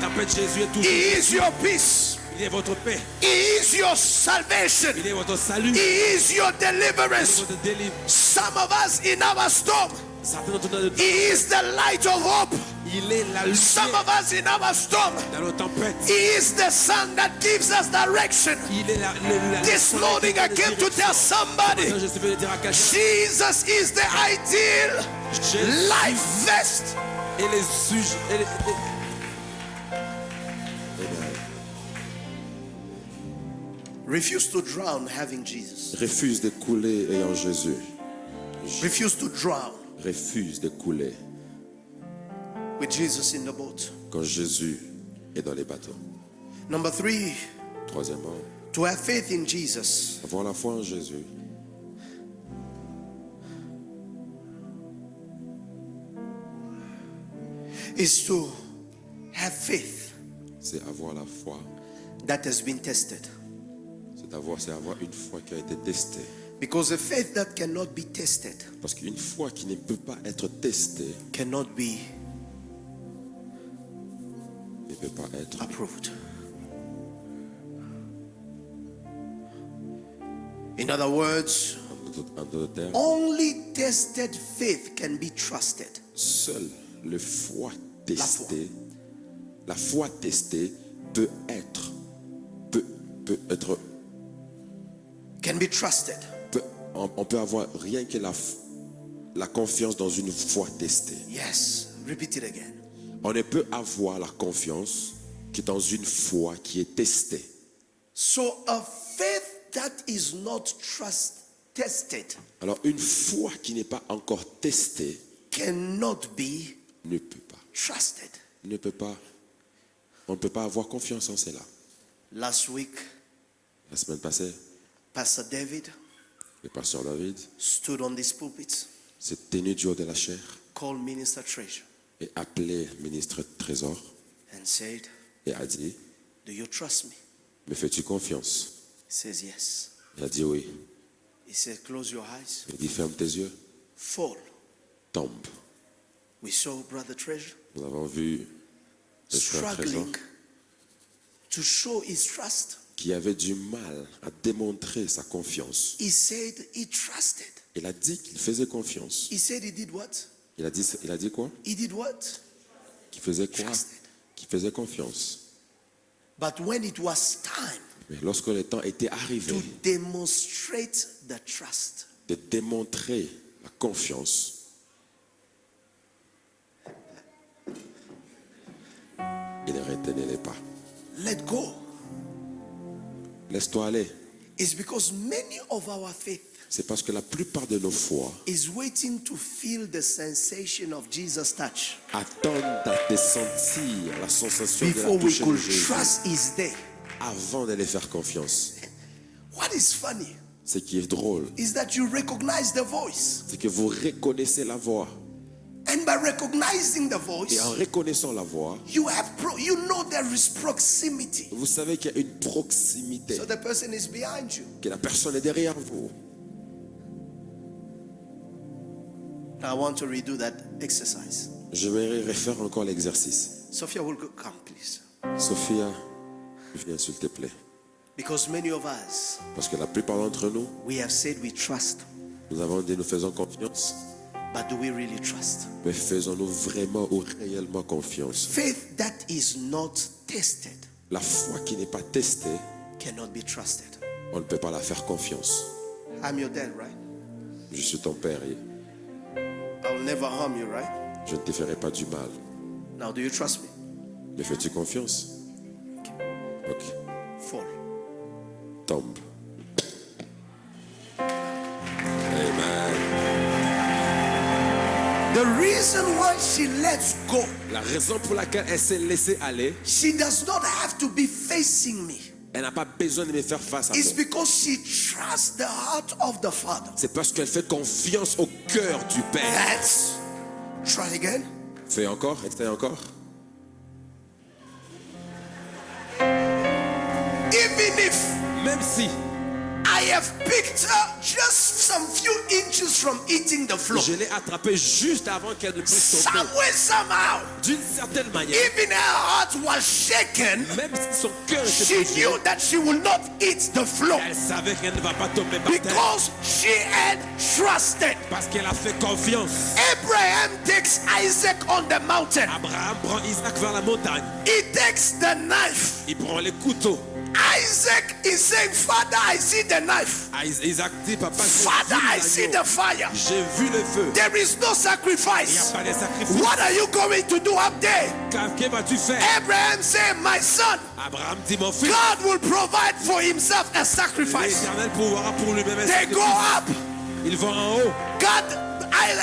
tempête, Jésus est toujours. He is your peace. Il est votre paix. He is your salvation. Il est votre salut. He is your Il est deliverance. votre délivrance. Some of us in our storm, Certains d'entre nous, He is the light of hope. il est la lumière Some of us in our storm, dans nos tempêtes. He is the sun that gives us direction. Il est la This morning I came to tell somebody, Je suis venu dire à quelqu'un, Jesus is the ideal Jésus life vest. et les sujets. Refuse to drown having Jesus. Refuse de couler ayant Jésus. Refuse to drown Refuse de couler with Jesus in the boat. quand Jésus est dans les bateaux. Number 3, Troisièmement, to have faith in Jesus avoir la foi en Jésus, is to have faith c'est avoir la foi. that has been tested. C'est avoir une foi qui a été testée. Because a faith that cannot be tested Parce qu'une foi qui ne peut pas être testée cannot be ne peut pas être. approved. In other words, En d'autres termes, only tested faith can be trusted. seule la foi testée peut être, Can be trusted. on peut avoir rien que la confiance dans une foi testée. Yes, repeat it again. On ne peut avoir la confiance que dans une foi qui est testée. So a faith that is not tested Alors une foi qui n'est pas encore testée cannot be ne peut pas. trusted. On ne peut pas avoir confiance en cela. Last week, La semaine passée, Pastor David le pasteur David stood on this pulpit, s'est tenu du haut de la chair called Minister Treasure, et appelé ministre Trésor and said, et a dit, do you trust me? me fais-tu confiance? He says, yes. Il a dit oui. He said, close your eyes, Il dit ferme tes yeux, fall. tombe. We saw Brother Treasure Nous avons vu le frère Trésor struggling to show his trust. qui avait du mal à démontrer sa confiance. He said he trusted. Il a dit qu'il faisait confiance. He said he did what? Il a dit quoi? He did what? Qu'il faisait quoi? Trusted. Qu'il faisait confiance. But when it was time Mais lorsque le temps était arrivé to demonstrate the trust, de démontrer la confiance, il ne retenait pas. let go. Laisse-toi aller. It's because many of our faith C'est parce que la plupart de nos foi is waiting to feel the sensation of Jesus' touch attendent à te sentir la sensation de before la we touche de could Jésus trust His day. avant de les faire confiance. What is funny Ce qui est drôle, is that you recognize the voice, c'est que vous reconnaissez la voix. and by recognizing the Et voice, en reconnaissant la voix, you know there is proximity. vous savez qu'il y a une proximité, So the person is behind you. que la personne est derrière vous. Now I want to redo that exercise. Je vais refaire encore l'exercice. Sophia will come, please. Sophia, viens s'il te plaît. Because many of us, Parce que la plupart d'entre nous, we have said we trust, nous avons dit nous faisons confiance. but do we really trust? Mais faisons-nous vraiment ou réellement confiance? Faith that is not tested La foi qui n'est pas testée, cannot be trusted. on ne peut pas la faire confiance. I'm your dad, right? Je suis ton père et I'll never harm you, right? je ne te ferai pas du mal. Now, do you trust me? Me fais-tu confiance? Ok, Fall. tombe. Amen. The reason why she lets go, La raison pour laquelle elle s'est laissée aller, she does not have to be facing me. elle n'a pas besoin de me faire face à It's moi. because she trusts the heart of the Father. C'est parce qu'elle fait confiance au cœur du Père. Let's try again. Fais encore, essaye encore. Even if Même si I have picked her just some few inches from eating the floor, je l'ai attrapée juste avant qu'elle ne puisse tomber, somewhere, somehow, d'une certaine manière, even her heart was shaken. même si son cœur était She brisé, knew that she will not eat the floor elle savait qu'elle ne va pas tomber par terre because she had trusted. parce qu'elle a fait confiance. Abraham takes Isaac on the mountain. Abraham prend Isaac vers la montagne. He takes the knife. Il prend les couteaux. Isaac is saying, Father, I see the knife. Isaac dit, papa, j'ai Father, I vu see l'agneau. the fire. J'ai vu le feu. There is no Il n'y a sacrifice. pas de sacrifice. What are you going to do up there? Que vas-tu faire? Abraham said, my son, Abraham dit, mon fils, God will provide for himself a sacrifice. l'Éternel pourra pour lui-même un They go sacrifice. up. Ils vont en haut.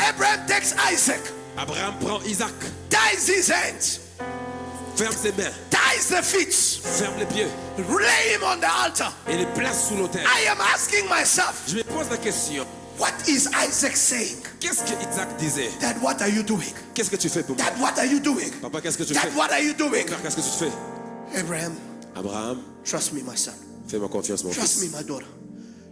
Abraham takes Isaac, Abraham prend Isaac, ties his hands, ferme ses mains, ties the feet, ferme les pieds lay him on the altar. et les place sous l'autel. I am asking myself, Je me pose la question, what is Isaac saying? qu'est-ce que Isaac disait? Dad, what are you doing? Qu'est-ce que tu fais pour moi? Dad, what are you doing? Papa, qu'est-ce que tu Dad, fais? what are you doing? Père, qu'est-ce que tu fais? Abraham, Abraham, trust me, my son. fais-moi confiance, mon Trust me, fils. my daughter.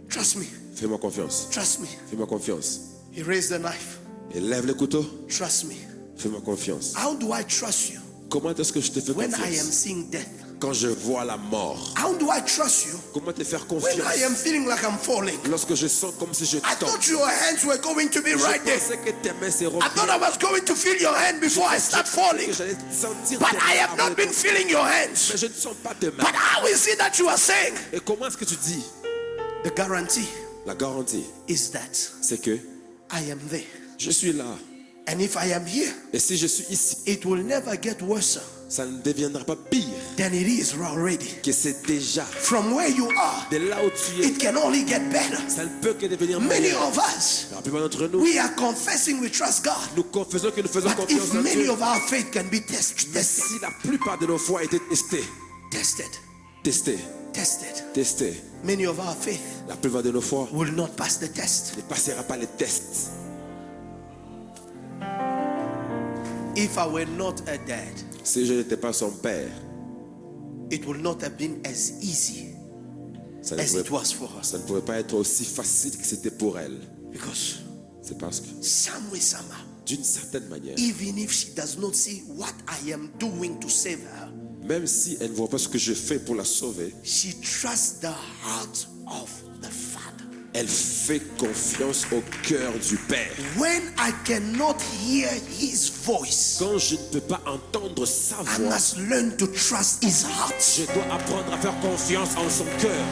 Trust me. Fais-moi confiance. Trust me. Fais-moi confiance. He raised the knife. Et lève le couteau. Trust me. Fais-moi confiance. How do I trust you Comment est-ce que je te fais when I am confiance? seeing death? Quand je vois la mort. How do I trust you Comment te faire when confiance? I am feeling like I'm falling? Lorsque je sens comme si je I tombe. thought your hands were going to be Je right there. pensais que tes mains seront I thought I was going to feel your hand before I start falling. que j'allais sentir But tes I mains have avant not de been tomber. feeling your hands. Mais je ne sens pas tes mains. But how is it that you are saying? Et comment est-ce que tu dis? The guarantee La garantie, is that c'est que I am there. je suis là. And if I am here, Et si je suis ici, it will never get worse ça ne deviendra pas pire than it is already. que c'est déjà. From where you are, De là où tu es, it can only get better. ça ne peut que devenir Many meilleur. of us, La plupart d'entre nous, we are confessing we trust God. nous confessons que nous faisons But confiance if en many Dieu. of our faith can be tested, Mais si la plupart de nos foi étaient testées, testées, many of our faith la plupart de nos foi will not pass the test. ne passera pas les tests. If I were not a dad, Si je n'étais pas son père, it would not have been as easy ça ne, as pouvait, it was for us. ça ne pouvait pas être aussi facile que c'était pour elle. Because C'est parce que, some way, somehow, d'une certaine manière, even if she does not see what I am doing to save her, même si elle ne voit pas ce que je fais pour la sauver, she trusts the heart of the Father. elle fait confiance au cœur du Père. When I cannot hear his voice, Quand je ne peux pas entendre sa I voix, must learn to trust his heart. je dois apprendre à faire confiance en son cœur.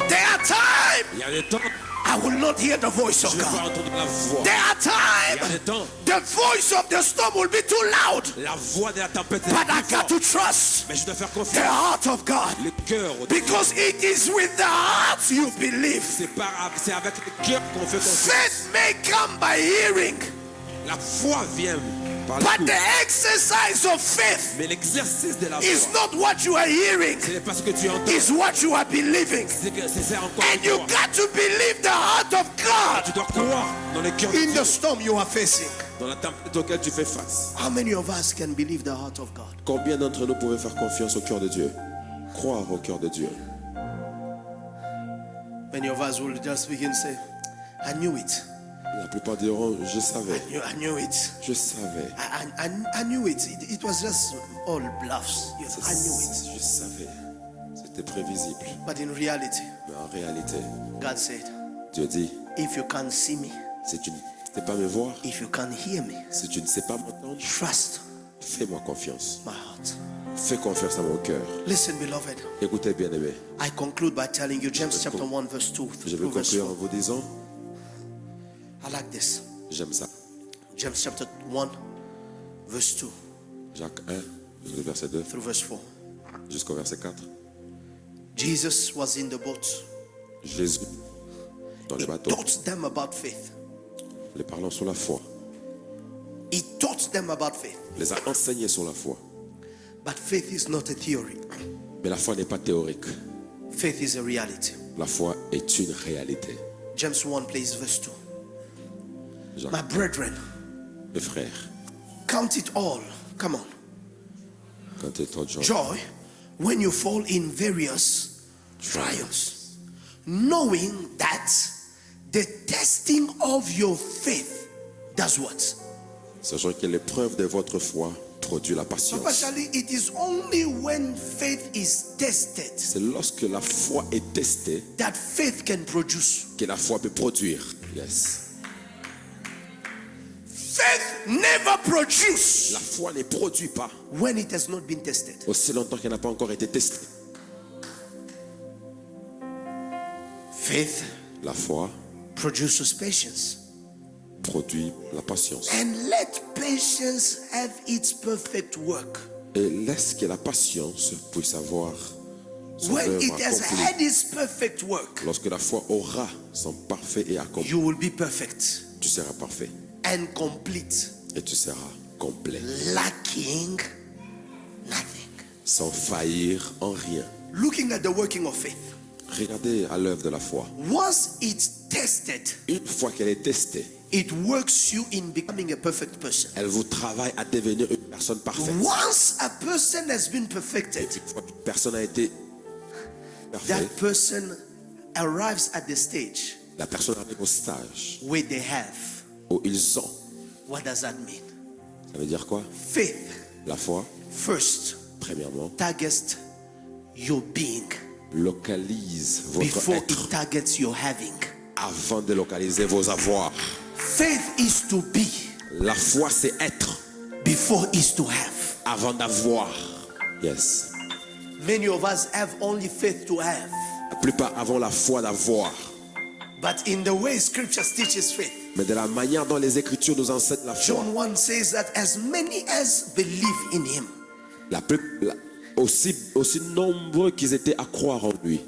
There are times Il y a des temps, I will not hear the voice je of ne vais pas God. entendre la voix. There are Il y a times des temps, the voice of the storm will be too loud, la voix de la tempête est but I plus got forte. to trust Mais je dois faire the confiance. heart of God, Le cœur, because it is with the heart you believe. c'est avec le cœur qu'on fait confiance. Faith may come by hearing, La foi vient par but l'écoute. the exercise of faith Mais l'exercice de la is foi, not what you are hearing, ce n'est pas ce que tu entends, it's what you are believing. c'est encore And you toi. got to believe the heart of God Tu dois croire dans le cœur de in Dieu, the storm you are facing. dans la tempête auquel tu fais face. How many of us can believe the heart of God? Combien d'entre nous pouvaient faire confiance au cœur de Dieu? Croire au cœur de Dieu. Many of us will just begin to say, I knew it. La plupart diront, je savais, I knew it. je savais. I knew it. It was just all bluffs. I knew it. Je savais. C'était prévisible. But in reality, Mais en réalité, God said, Dieu dit, if you can't see me, si tu ne sais pas me voir, if you can't hear me, si tu ne sais pas m'entendre, trust fais-moi confiance. my heart. Fais confiance à mon cœur. Listen, beloved. Écoutez, bien-aimés, I conclude by telling you James chapter 1 verse 2 je vais through verse conclure en 4. vous disant, I like this. j'aime ça. James chapter 1 verse 2 Jacques 1, le verset 2 through verse 4. jusqu'au verset 4. Jesus was in the boat. Jésus, dans He les bateaux, taught them about faith. les parlant sur la foi, He taught them about faith. les a enseignés sur la foi. But faith is not a theory. Mais la foi n'est pas théorique. Faith is a reality. La foi est une réalité. James 1 please verse 2. Jacques, My brethren, mes frères, count it all. Come on. quand tu es ton genre, Joy when you fall in various trials, knowing that the testing of your faith does what? sachant que l'épreuve de votre foi produit la patience. Actually, it is only when faith is tested C'est lorsque la foi est testée that faith can produce. que la foi peut produire. Yes. Faith never produces La foi ne produit pas when it has not been tested. aussi longtemps qu'elle n'a pas encore été testée. Faith La foi produces patience. produit la patience. And let patience have its perfect work. Et laisse que la patience puisse avoir son When œuvre it has accomplie. had its perfect work, Lorsque la foi aura son parfait et accompli, you will be perfect tu seras parfait and complete, et tu seras complet, lacking nothing. sans faillir en rien. Looking at the working of faith, Regardez à l'œuvre de la foi. once it's tested, Une fois qu'elle est testée, it works you in becoming a perfect person. elle vous travaille à devenir une personne parfaite. Once a person has been perfected, Une fois qu'une personne a été that parfaite, person arrives at the stage la personne arrive au stage where they have. où ils ont. What does that mean? Ça veut dire quoi? Faith, La foi, first, premièrement, targets your being localise votre before être it targets your having. avant de localiser vos avoirs. Faith is to be La foi, c'est être before is to have. avant d'avoir. Yes. Many of us have only faith to have. La plupart avons la foi d'avoir. But in the way scripture teaches faith, Mais de la manière dont les Écritures nous enseignent la foi, John 1 says that as many as believe in him, aussi nombreux qu'ils étaient à croire en lui,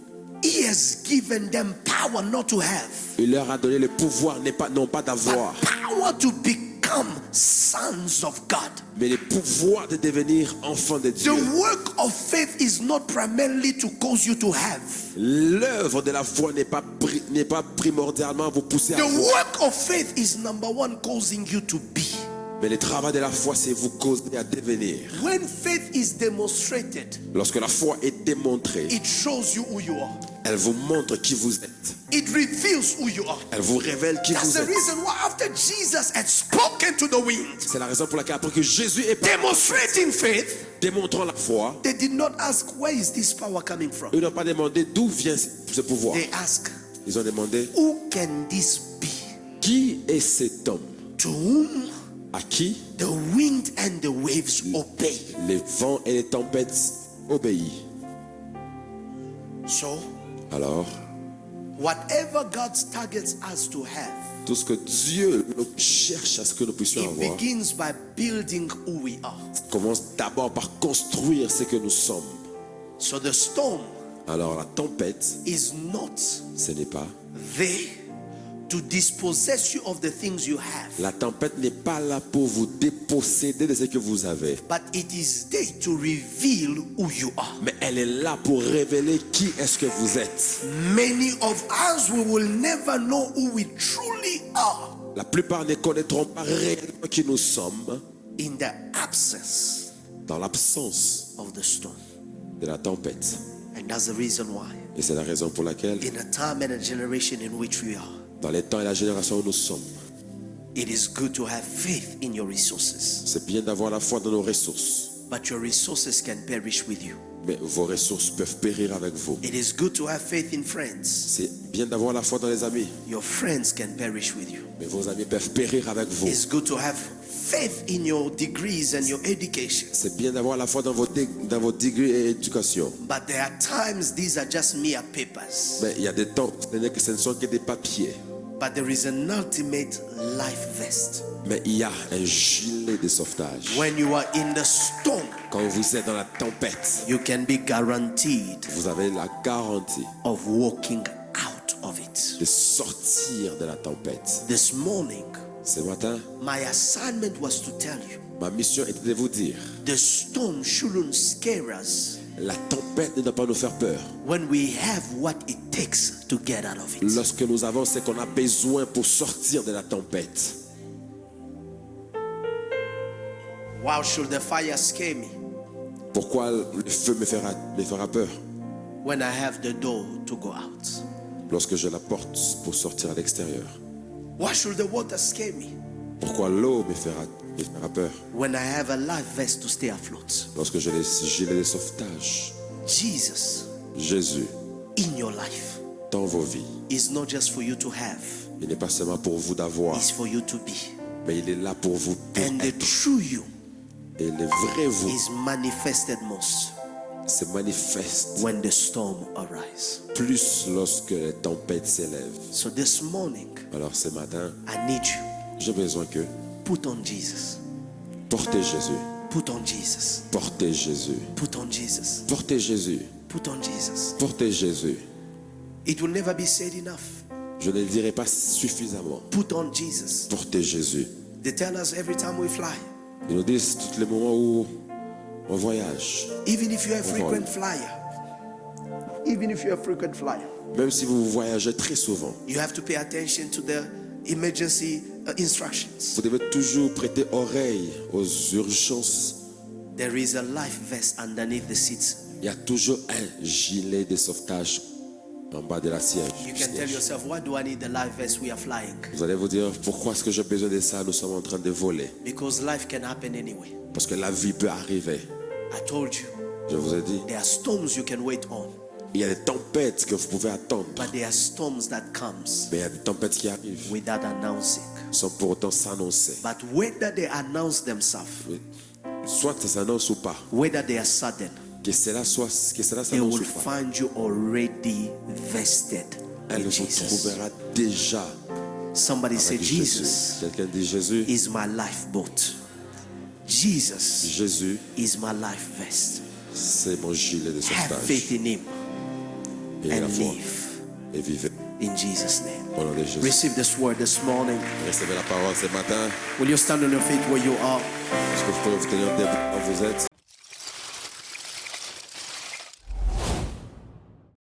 he has given them power not to have, il leur a donné le pouvoir, non pas d'avoir, but power to become sons of God. mais le pouvoir de devenir enfants de Dieu. The work of faith is not primarily to cause you to have. L'œuvre de la foi n'est pas primordialement à vous pousser à The avoir. work of faith is number one, causing you to be. Mais le travail de la foi, c'est vous causer à devenir. When faith is demonstrated, Lorsque la foi est démontrée, it shows you who you are. elle vous montre qui vous êtes. It reveals who you are. Elle vous révèle qui That's vous the êtes. reason why after Jesus had spoken to the wind, C'est la raison pour laquelle après que Jésus est parti, demonstrating faith, démontrant la foi, they did not ask, where is this power coming from? ils n'ont pas demandé d'où vient ce pouvoir. They asked, Ils ont demandé who can this be? qui est cet homme To whom à qui the wind and the waves obey. les vents et les tempêtes obéissent. So, Alors, whatever God targets us to have, tout ce que Dieu cherche à ce que nous puissions it avoir begins by building who we are. commence d'abord par construire ce que nous sommes. So the storm Alors la tempête, is not ce n'est pas. there to dispossess you of the things you have, La tempête n'est pas là pour vous déposséder de ce que vous avez. but it is there to reveal who you are. Mais elle est là pour révéler qui est-ce que vous êtes. Many of us, we will never know who we truly are La plupart ne connaîtront pas réellement qui nous sommes in the absence dans l'absence of the storm. de la tempête. And that's the reason why, Et c'est la raison pour laquelle, in a time and a generation in which we are, dans les temps et la génération où nous sommes, It is good to have faith in your resources, C'est bien d'avoir la foi dans nos ressources, but your resources can perish with you. mais vos ressources peuvent périr avec vous. It is good to have faith in friends. C'est bien d'avoir la foi dans les amis, Your friends can perish with you. mais vos amis peuvent périr avec vous. It's good to have faith in your degrees and your education. C'est bien d'avoir la foi dans vos degrés et éducation. But there are times these are just mere papers. Mais il y a des temps, ce ne sont que des papiers. But there is an ultimate life vest. Mais il y a un gilet de sauvetage. When you are in the storm, Quand vous êtes dans la tempête, you can be guaranteed vous avez la garantie of walking out of it. de sortir de la tempête. This morning, Ce matin, my assignment was to tell you ma mission était de vous dire, the storm shouldn't scare us la tempête ne doit pas nous faire peur. when we have what it takes to get out of it. Lorsque nous avons ce qu'on a besoin pour sortir de la tempête. Why should the fire scare me Pourquoi le feu me fera peur? when I have the door to go out? Lorsque je la porte pour sortir à l'extérieur. Why should the water scare me Pourquoi l'eau me fera peur? when I have a life vest to stay afloat? Lorsque j'ai les gilets de sauvetage. Jesus Jésus, in your life dans vos vies, is not just for you to have, il n'est pas seulement pour vous d'avoir, it's for you to be. mais il est là pour vous pour And the être. true you Et le vrai vous is manifested most se manifeste when the storm arises. plus lorsque les tempêtes s'élèvent. So this morning, Alors ce matin, I need you. j'ai besoin que Put on Jesus. portez Jésus, Put on Jesus. portez Jésus, Put on Jesus. portez Jésus, Put on Jesus. portez Jésus. It will never be said enough. Je ne le dirai pas suffisamment. Put on Jesus. Portez Jésus. They tell us every time we fly, Ils nous disent tous les moments où on voyage. even if you're a frequent flyer, Même si vous voyagez très souvent, you have to pay attention to the emergency instructions. vous devez toujours prêter oreille aux urgences. There is a life vest underneath the seats. Il y a toujours un gilet de sauvetage en bas de la siège. You can tell yourself, why do I need the life vest? We are flying. Vous allez vous dire, pourquoi est-ce que j'ai besoin de ça? Nous sommes en train de voler. Because life can happen anyway. Parce que la vie peut arriver. I told you, Je vous ai dit, there are storms you can wait on, il y a des tempêtes que vous pouvez attendre. but there are storms that comes Mais il y a des tempêtes qui arrivent without announcing. sans pour autant s'annoncer. But whether they announce themselves, Soit ça s'annonce ou pas. whether they are sudden, Que cela they s'annonce will ou pas. find you already vested Elle in vous Jesus. trouvera déjà Somebody say, avec Jésus. Jesus Quelqu'un dit Jésus. is my lifeboat. Jesus Jésus, is my life vest. c'est mon gilet de Have sauvetage. faith in him Et la and foi. live Et vivez in Jesus' name. au nom de Jésus. Receive this word this morning. Recevez la parole ce matin. Will you stand on your feet where you are? Est-ce que vous pouvez vous tenir debout quand vous êtes?